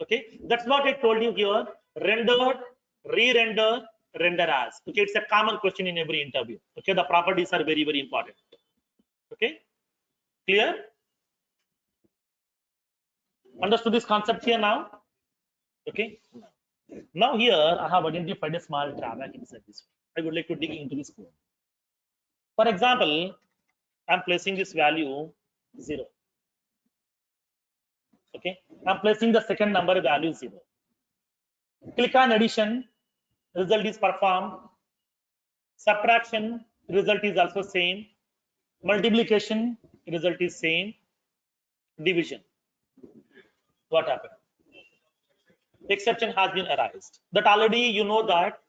Okay, that's what I told you here. Rendered, re-render, render as. Okay, it's a common question in every interview. Okay, the properties are very, very important. Okay, clear? Understood this concept here now? Okay. Now here I have identified a small drawback inside this. I would like to dig into this code. For example, I'm placing this value 0. Okay, I'm placing the second number value 0. Click on addition, result is performed. Subtraction, result is also same. Multiplication, result is same. Division, what happened? Exception has been arised. That already you know that.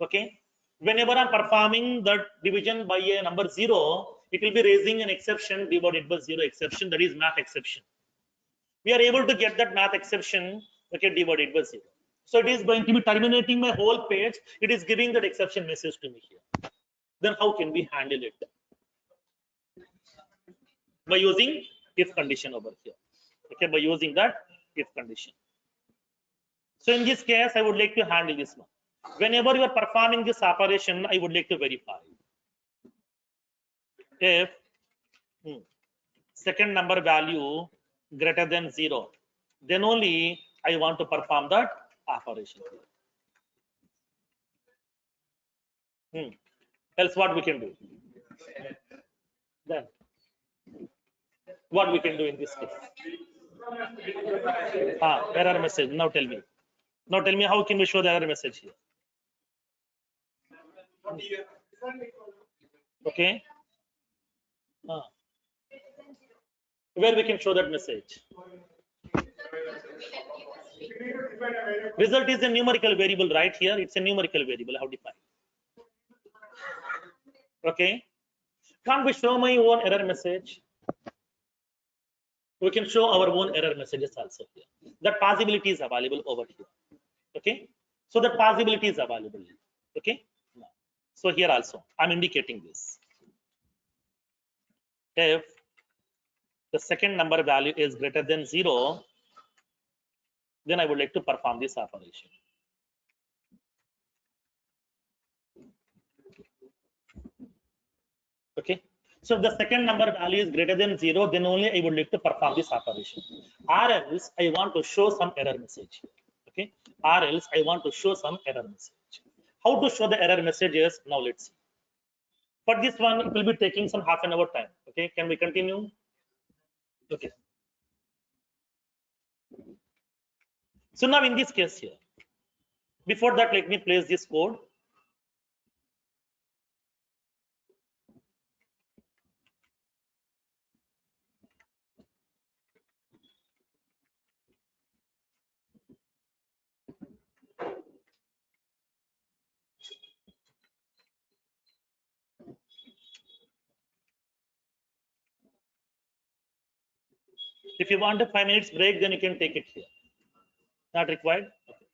Okay, whenever I'm performing that division by a number 0, it will be raising an exception divided by 0 exception, that is math exception. We are able to get that math exception, okay, divided by 0. So it is going to be terminating my whole page. It is giving that exception message to me here. Then how can we handle it? By using if condition over here. Okay, by using that if condition. So in this case, I would like to handle this one. Whenever you are performing this operation, I would like to verify if second number value greater than 0, then only I want to perform that operation. Else what we can do? Then what we can do in this case? Error message. Now tell me. Now tell me how can we show the error message here? Okay. Where we can show that message? Result is a numerical variable right here. It's a numerical variable. How defined? Okay. Can't we show my own error message? We can show our own error messages also here. That possibility is available over here. Okay. So that possibility is available. Okay. So here also I'm indicating this. If the second number value is greater than 0, then I would like to perform this operation. Okay. So if the second number value is greater than 0, then only I would like to perform this operation. Or else I want to show some error message. Okay. Or else I want to show some error message. How to show the error messages? Now let's see. For this one, it will be taking some half an hour time. Okay. Can we continue? Okay. So now in this case here, before that, let me place this code. If you want a 5 minutes break, then you can take it here. Not required. Okay.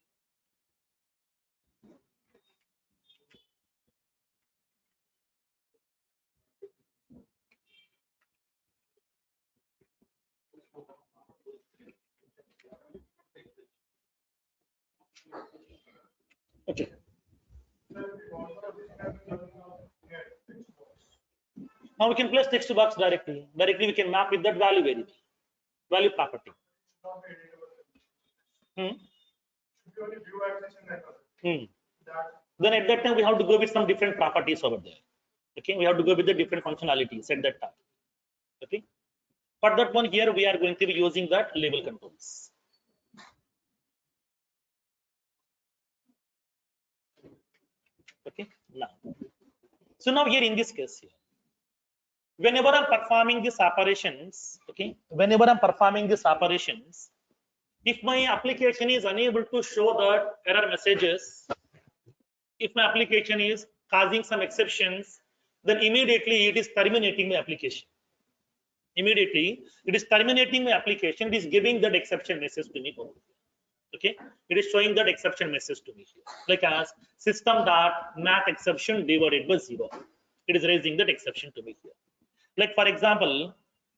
Okay. Now we can place text box directly. Directly we can map with that value variable, value property. Then at that time we have to go with some different properties over there. Okay, we have to go with the different functionalities at that time. Okay, for that one here we are going to be using that label controls. Okay, now so now here in this case here, whenever I'm performing these operations, okay, whenever I'm performing these operations, if my application is unable to show the error messages, if my application is causing some exceptions, then immediately it is terminating my application. Immediately it is terminating my application. It is giving that exception message to me. Okay, it is showing that exception message to me here, like as system.math exception divided by 0. It is raising that exception to me here. Like for example,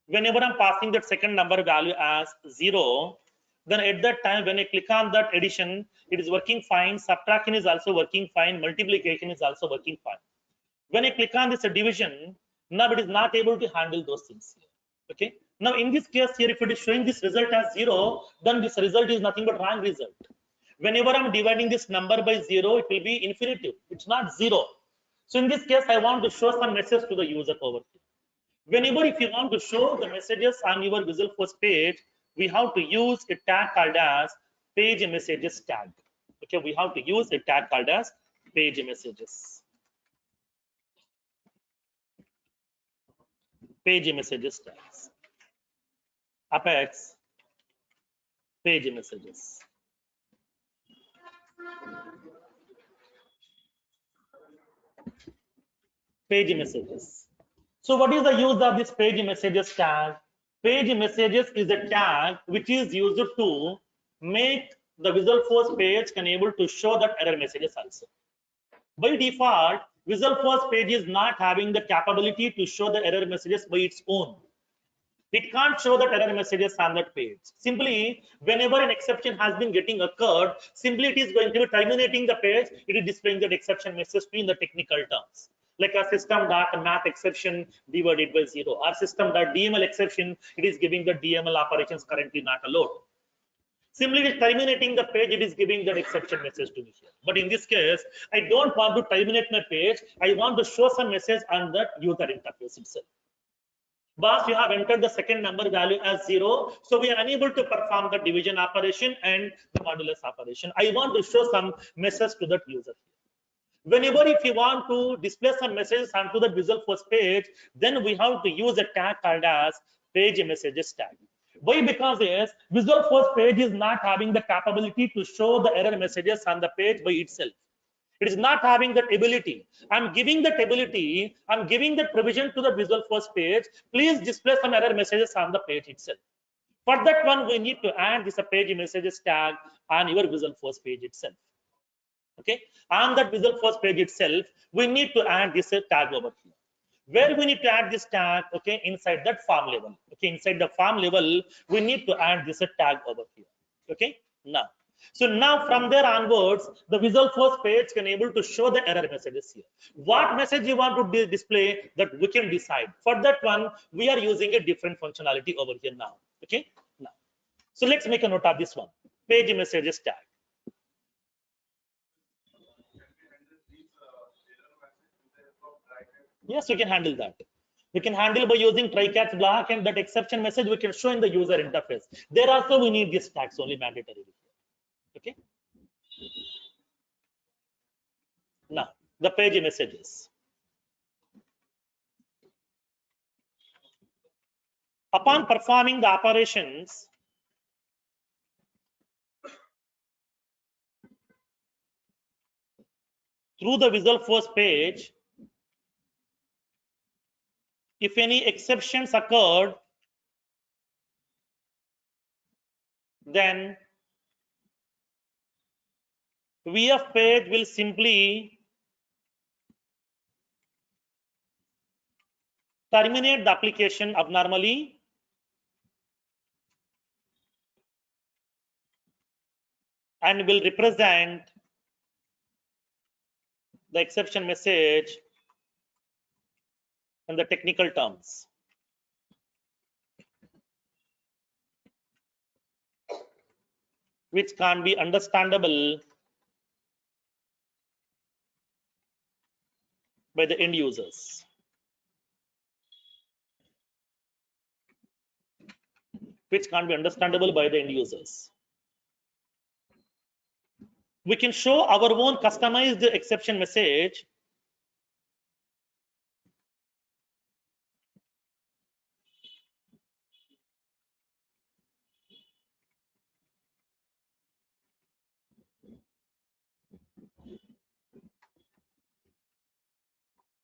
whenever I'm passing that second number value as 0, then at that time when I click on that addition, it is working fine, subtraction is also working fine, multiplication is also working fine. When I click on this division, now it is not able to handle those things here. Okay, now in this case here, if it is showing this result as 0, then this result is nothing but wrong result. Whenever I'm dividing this number by 0, it will be infinitive, it's not 0. So in this case, I want to show some message to the user over here. Whenever if you want to show the messages on your Visualforce page, we have to use a tag called as page messages tag. Okay, we have to use a tag called as page messages. Page messages tags. Apex page messages. Page messages. So what is the use of this page messages tag? Page messages is a tag which is used to make the Visualforce page can able to show that error messages also. By default, Visualforce page is not having the capability to show the error messages by its own. It can't show that error messages on that page. Simply, whenever an exception has been getting occurred, simply it is going to be terminating the page. It is displaying that exception message to in the technical terms. Like a system.math exception divided by 0, or system.dml exception, it is giving the DML operations currently not allowed. Simply it is terminating the page, it is giving that exception message to me here. But in this case, I don't want to terminate my page. I want to show some message on that user interface itself. Boss, you have entered the second number value as 0. So we are unable to perform the division operation and the modulus operation. I want to show some message to that user. Whenever if you want to display some messages onto the Visual Force page, then we have to use a tag called as page messages tag. Why? Because yes, Visual Force page is not having the capability to show the error messages on the page by itself. It is not having that ability. I'm giving that ability, I'm giving that provision to the Visual Force page. Please display some error messages on the page itself. For that one, we need to add this page messages tag on your Visual Force page itself. Okay, on that Visual Force page itself, we need to add this tag over here. Where we need to add this tag? Okay, inside that form level. Okay, inside the form level, we need to add this tag over here. Okay, now. So now from there onwards, the Visual Force page can able to show the error messages here. What message you want to display, that we can decide. For that one, we are using a different functionality over here now. Okay, now. So let's make a note of this one. Page messages tag. Yes, we can handle that. We can handle by using try catch block, and that exception message we can show in the user interface. There also we need these tags only mandatory. Okay. Now the page messages. Upon performing the operations, through the Visual Force page, if any exceptions occurred, then VF page will simply terminate the application abnormally and will represent the exception message in the technical terms. Which can be understandable by the end users. Which can't be understandable by the end users. We can show our own customized exception message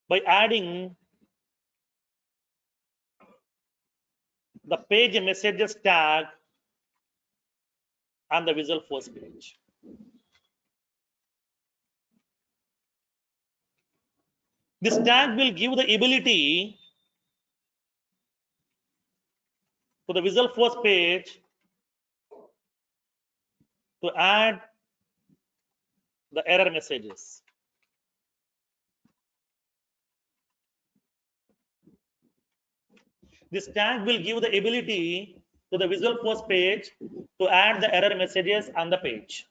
by adding the page messages tag on the Visual Force page. This tag will give the ability to the Visual Force page to add the error messages. This tag will give the ability to the Visual Force page to add the error messages on the page.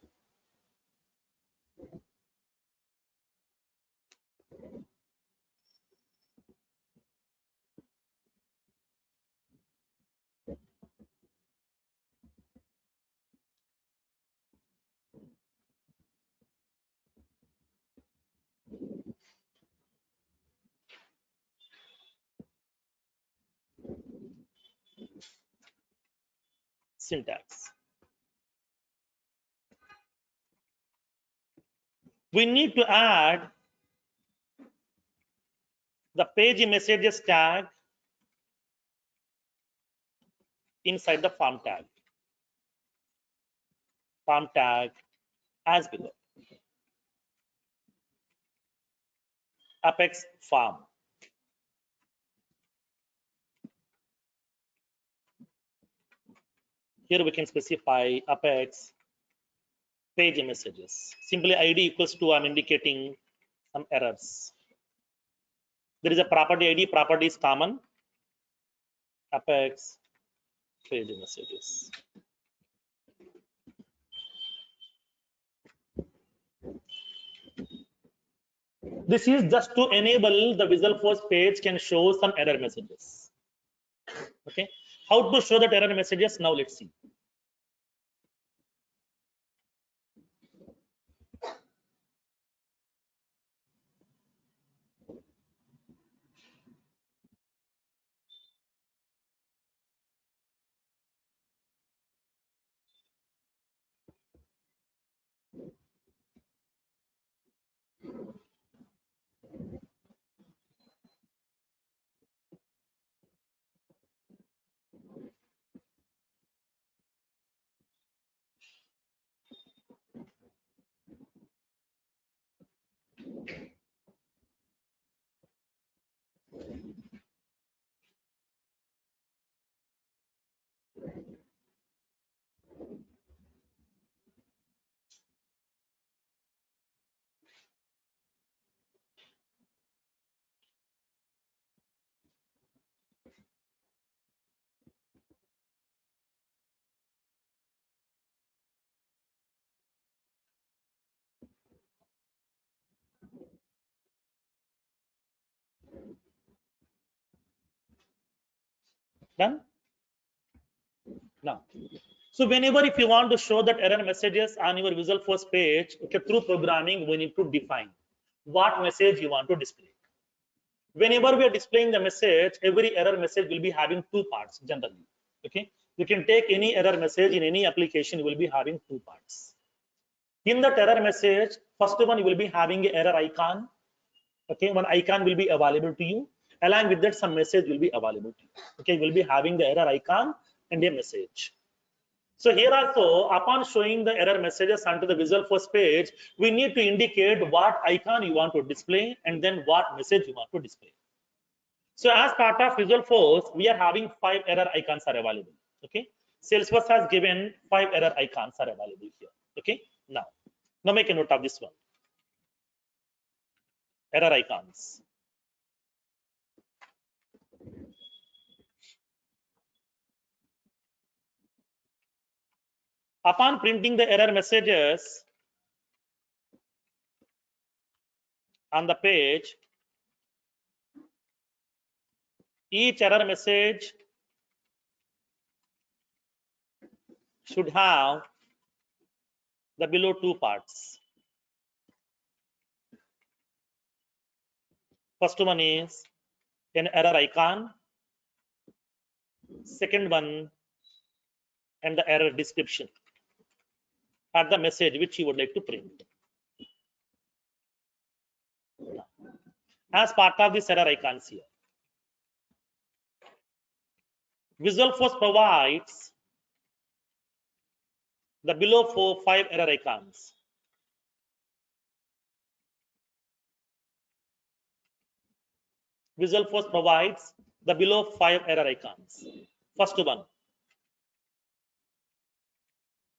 Syntax. We need to add the page messages tag inside the form tag. Form tag as below. Apex form. Here we can specify apex page messages. Simply ID equals to, I'm indicating some errors. There is a property ID, property is common, apex page messages. This is just to enable the Visual Force page can show some error messages. Okay, how to show that error messages? Now let's see. Done? Now, so whenever if you want to show that error messages on your Visual Force page, okay, through programming, we need to define what message you want to display. Whenever we are displaying the message, every error message will be having two parts generally. Okay, you can take any error message in any application, you will be having two parts. In that error message, first one you will be having an error icon. Okay, one icon will be available to you. Along with that, some message will be available to you. Okay, you will be having the error icon and a message. So here also, upon showing the error messages onto the Visual Force page, we need to indicate what icon you want to display and then what message you want to display. So as part of Visual Force, we are having 5 error icons are available. Okay, Salesforce has given 5 error icons are available here. Okay, now make a note of this one. Error icons. Upon printing the error messages on the page, each error message should have the below two parts. First one is an error icon, second one and the error description or the message which you would like to print. As part of this error icons here, Visual Force provides the below 5 error icons. Visual Force provides the below 5 error icons. First one,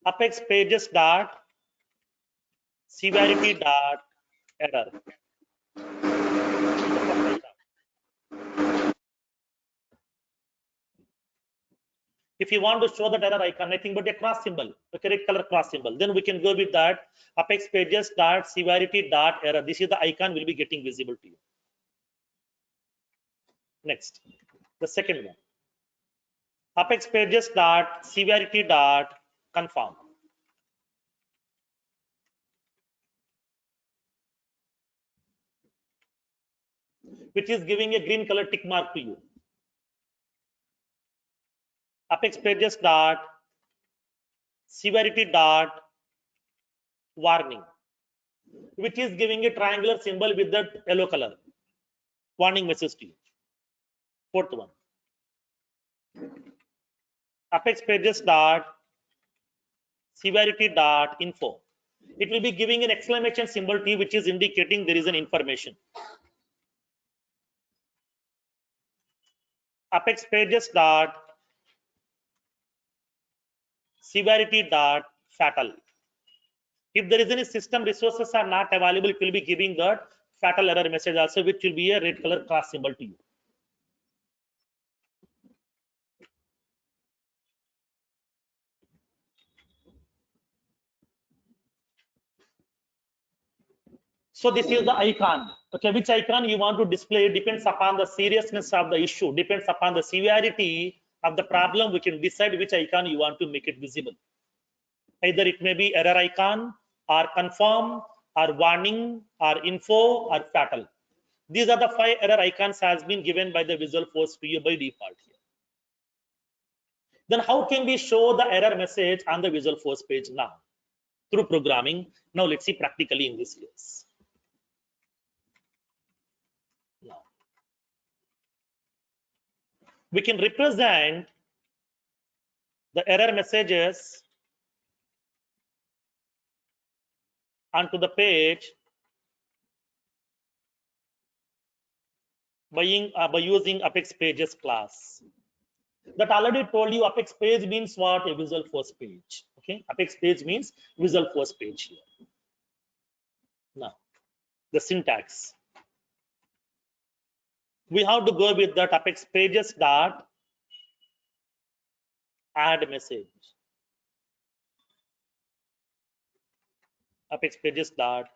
apex pages dot severity dot error. If you want to show that error icon, nothing but a cross symbol, a correct color cross symbol, then we can go with that apex pages dot severity dot error. This is the icon will be getting visible to you. Next, the second one, apex pages dot severity dot confirm, which is giving a green color tick mark to you. Apex pages dot severity dot warning, which is giving a triangular symbol with that yellow color warning message to you. Fourth one, apex pages dot severity dot info. It will be giving an exclamation symbol to you, which is indicating there is an information. Apex pages dot severity dot fatal. If there is any system resources are not available, it will be giving that fatal error message also, which will be a red color cross symbol to you. So this is the icon. Okay, which icon you want to display depends upon the seriousness of the issue, depends upon the severity of the problem. We can decide which icon you want to make it visible. Either it may be error icon, or confirm, or warning, or info, or fatal. These are the 5 error icons has been given by the Visual Force to you by default here. Then how can we show the error message on the Visual Force page now? Through programming. Now let's see practically in this case. Now, we can represent the error messages onto the page by using Apex Pages class. That already told you Apex page means what? A Visual Force page. Okay, Apex page means Visual Force page here. Now, the syntax. We have to go with that Apex Pages dot add message. Apex Pages dot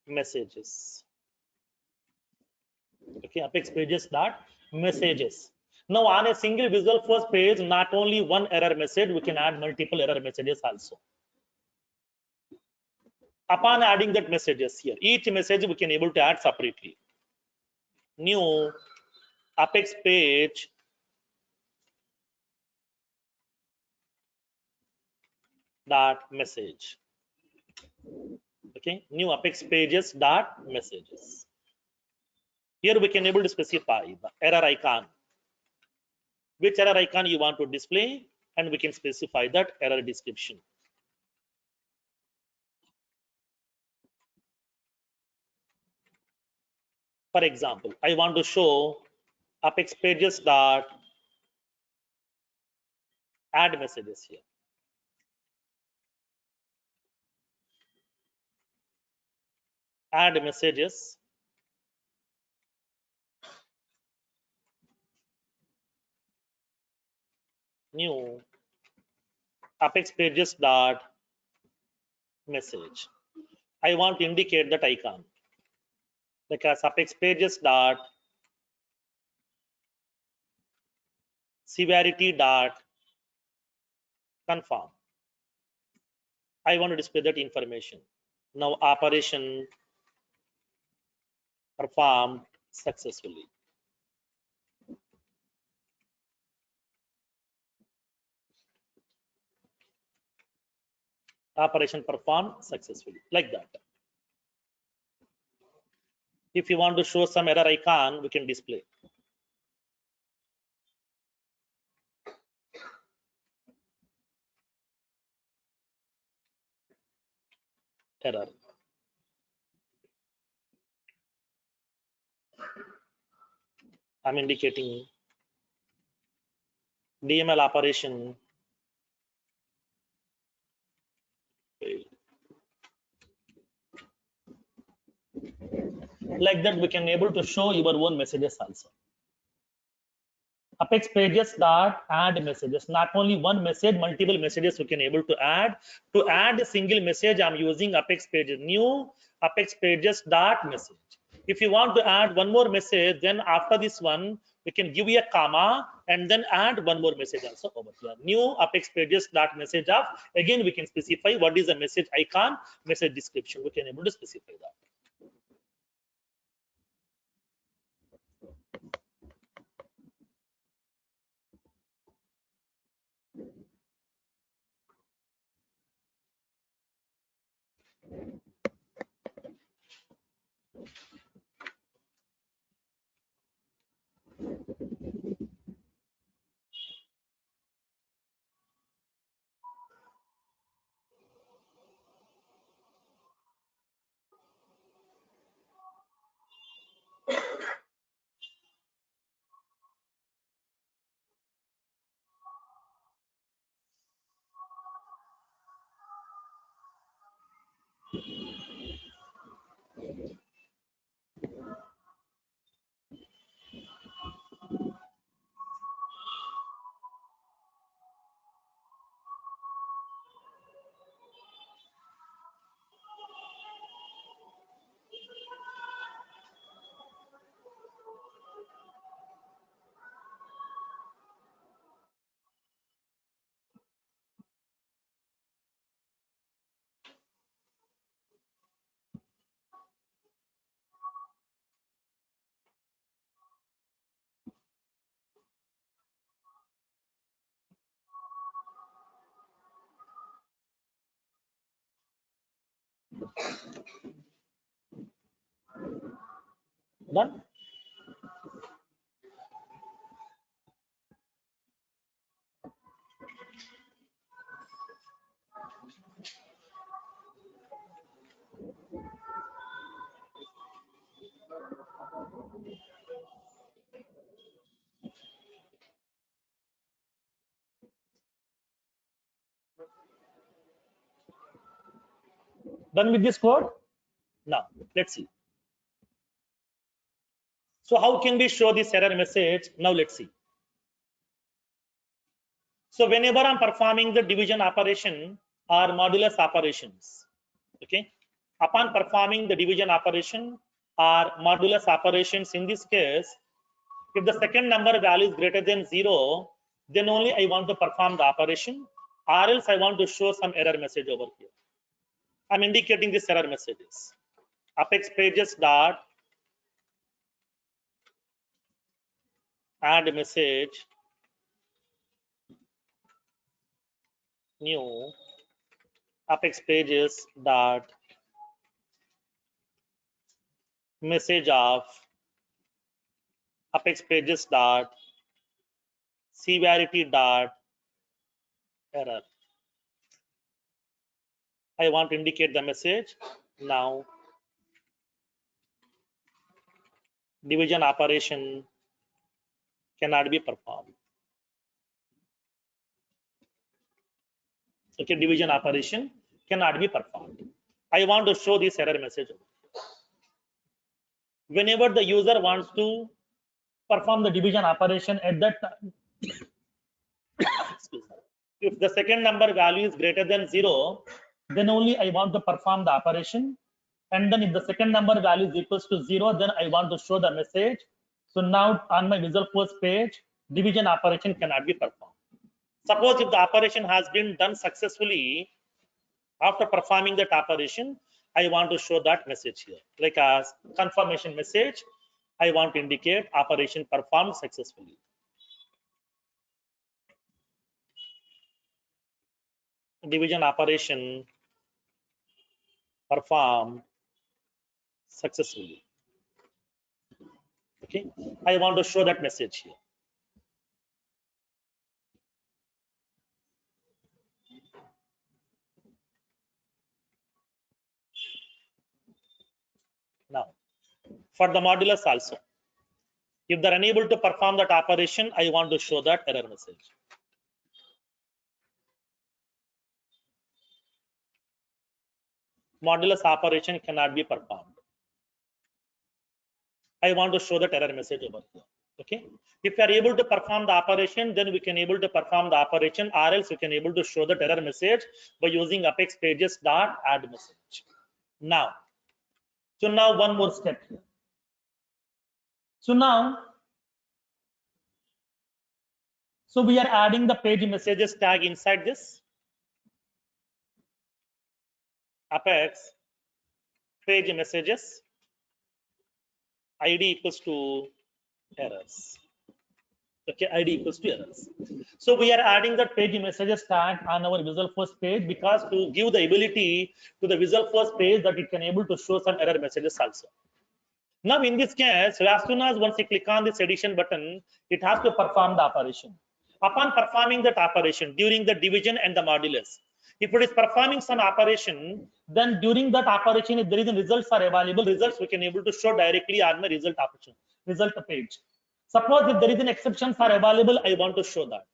messages. Okay, Apex Pages dot messages. Now on a single Visual Force page, not only one error message, we can add multiple error messages also. Upon adding that messages here, each message we can able to add separately. New Apex page dot message. Okay, new Apex pages dot messages. Here we can able to specify the error icon, which error icon you want to display, and we can specify that error description. For example, I want to show Apex pages dot add messages here. Add messages. New Apex pages dot message. I want to indicate that icon, because Apex pages dot severity dot confirm. I want to display that information. Now operation performed successfully. Operation performed successfully, like that. If you want to show some error icon, we can display. Error. I'm indicating DML operation failed. Like that, we can able to show your own messages also. Apex pages dot add messages. Not only one message, multiple messages we can able to add. To add a single message, I'm using Apex pages. New Apex pages dot message. If you want to add one more message, then after this one, we can give you a comma and then add one more message also over here. New Apex pages dot message of. Again, we can specify what is the message icon, message description. We can able to specify that. Done. Done with this code. Now let's see. So how can we show this error message? Now let's see. So whenever I'm performing the division operation or modulus operations, okay, upon performing the division operation or modulus operations, in this case, if the second number value is greater than 0, then only I want to perform the operation, or else I want to show some error message over here. I'm indicating this error messages. Apex pages dot add message new Apex pages dot message of Apex pages dot severity dot error. I want to indicate the message. Now division operation cannot be performed. Okay, division operation cannot be performed. I want to show this error message. Whenever the user wants to perform the division operation at that time, if the second number value is greater than 0, then only I want to perform the operation. And then if the second number value is equals to 0, then I want to show the message. So now on my Visual Force page, division operation cannot be performed. Suppose if the operation has been done successfully, after performing that operation, I want to show that message here. Like as confirmation message, I want to indicate operation performed successfully. Division operation performed successfully. Okay, I want to show that message here. Now, for the modulus also, if they're unable to perform that operation, I want to show that error message. Modulus operation cannot be performed. I want to show that error message over here. Okay, if you are able to perform the operation, then we can able to perform the operation, or else we can able to show that error message by using Apex pages dot add message. Now, so now one more step here. So now, so we are adding the page messages tag inside this Apex page messages ID equals to errors. Okay, ID equals to errors. So we are adding that page messages tag on our Visual Force page because to give the ability to the Visual Force page that it can able to show some error messages also. Now in this case, as soon as once you click on this edition button, it has to perform the operation. Upon performing that operation during the division and the modulus, if it is performing some operation, then during that operation, if there is a results are available, results we can able to show directly on the result operation, result page. Suppose if there is an exceptions are available, I want to show that.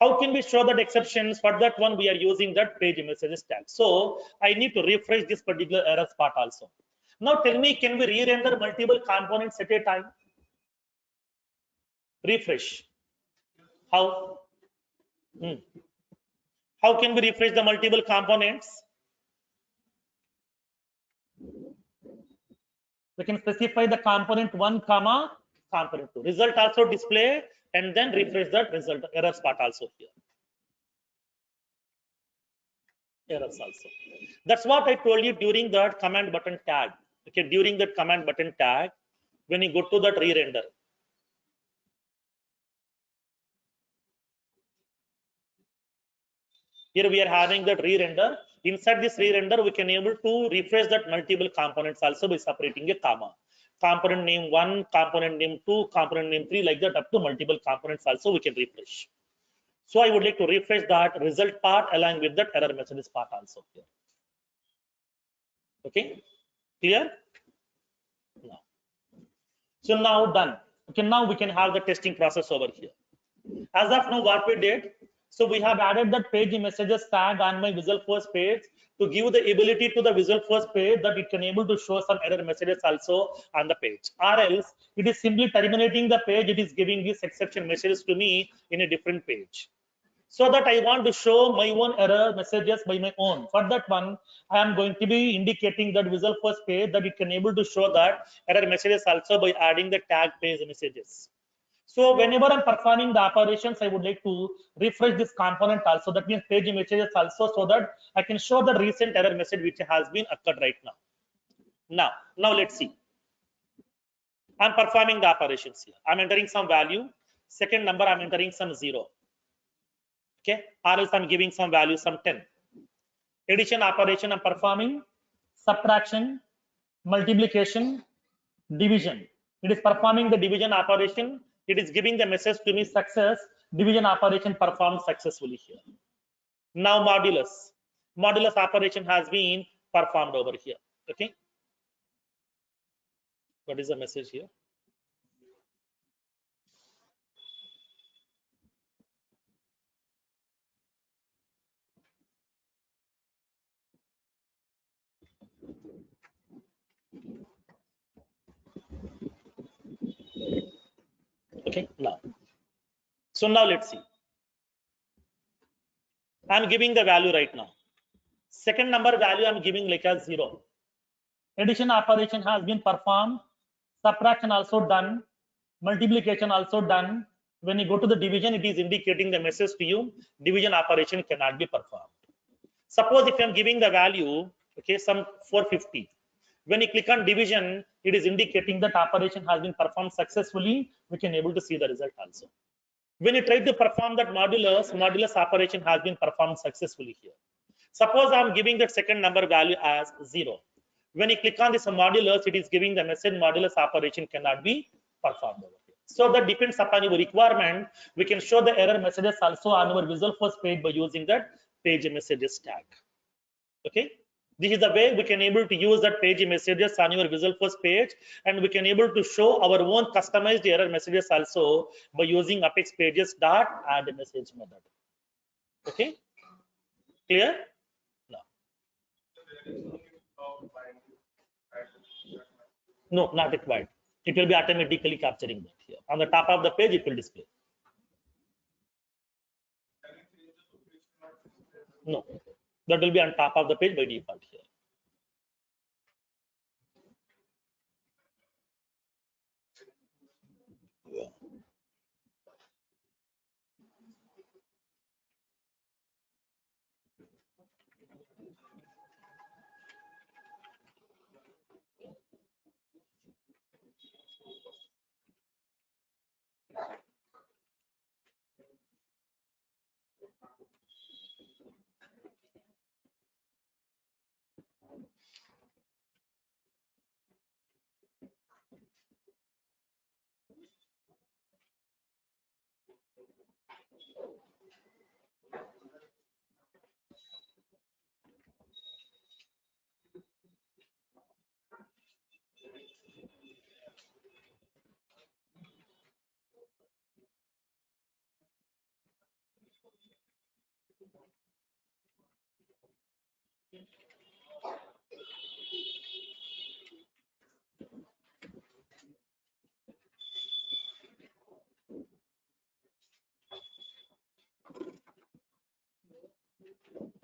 How can we show that exceptions? For that one, we are using that page messages tag. So I need to refresh this particular errors part also. Now tell me, can we re-render multiple components at a time? Refresh. How? Hmm. How can we refresh the multiple components? We can specify the component 1 comma component 2. Result also display and then refresh that result errors part also here. Errors also. That's what I told you during that command button tag. Okay, during that command button tag, when you go to that re-render. Here we are having that re-render. Inside this re-render, we can able to refresh that multiple components also by separating a comma. Component name 1, component name 2, component name 3, like that up to multiple components also we can refresh. So I would like to refresh that result part along with that error messages part also here. Okay, clear? Now. So now done. Okay, now we can have the testing process over here. As of now, what we did, so we have added that page messages tag on my Visual Force page to give the ability to the Visual Force page that it can able to show some error messages also on the page, or else it is simply terminating the page. It is giving these exception messages to me in a different page. So that I want to show my own error messages by my own. For that one, I am going to be indicating that Visual Force page that it can able to show that error messages also by adding the tag page messages. So whenever I'm performing the operations, I would like to refresh this component also. That means page messages also, so that I can show the recent error message which has been occurred right now. Now let's see. I'm performing the operations here. I'm entering some value. Second number, I'm entering some 0. Okay, or else I'm giving some value, some 10. Addition operation I'm performing, subtraction, multiplication, division. It is performing the division operation. It is giving the message to me success. Division operation performed successfully here. Now modulus. Modulus operation has been performed over here. Okay. What is the message here? Okay. Now. So now let's see. I'm giving the value right now. Second number value I'm giving like as 0. Addition operation has been performed. Subtraction also done. Multiplication also done. When you go to the division, it is indicating the message to you. Division operation cannot be performed. Suppose if I'm giving the value, okay, some 450. When you click on division, it is indicating that operation has been performed successfully. We can able to see the result also. When you try to perform that modulus operation has been performed successfully here. Suppose I'm giving that second number value as 0. When you click on this modulus, it is giving the message modulus operation cannot be performed over here. So that depends upon your requirement. We can show the error messages also on our Visual Force page by using that page messages tag. Okay. This is the way we can able to use that page messages on your Visual Force page, and we can able to show our own customized error messages also by using Apex pages dot add message method. Okay, clear? No, not required. It will be automatically capturing that here. On the top of the page, it will display. No, that will be on top of the page by default here.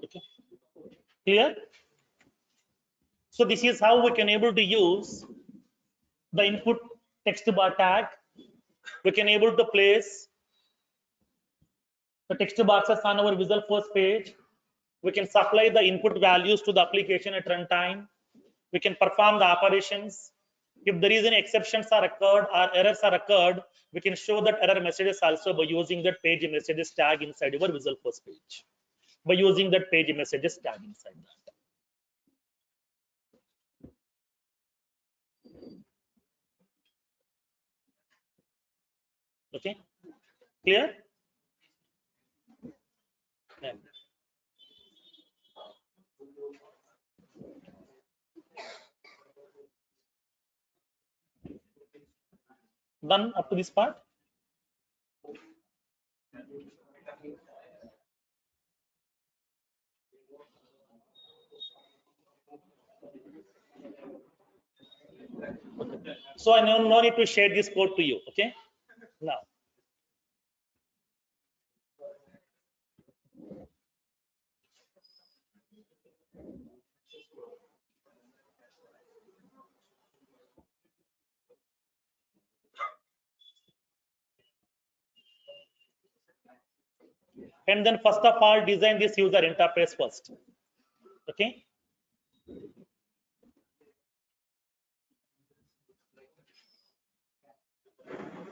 Okay. Clear? So this is how we can able to use the input text bar tag. We can able to place the text boxes on our Visual Force page. We can supply the input values to the application at runtime. We can perform the operations. If there is any exceptions are occurred or errors are occurred, we can show that error messages also by using that page messages tag inside your Visual Force page. By using that page messages tag inside that. Okay, clear? Yeah. Done up to this part? So I no need to share this code to you. Okay, now. And then first of all, design this user interface first. Okay,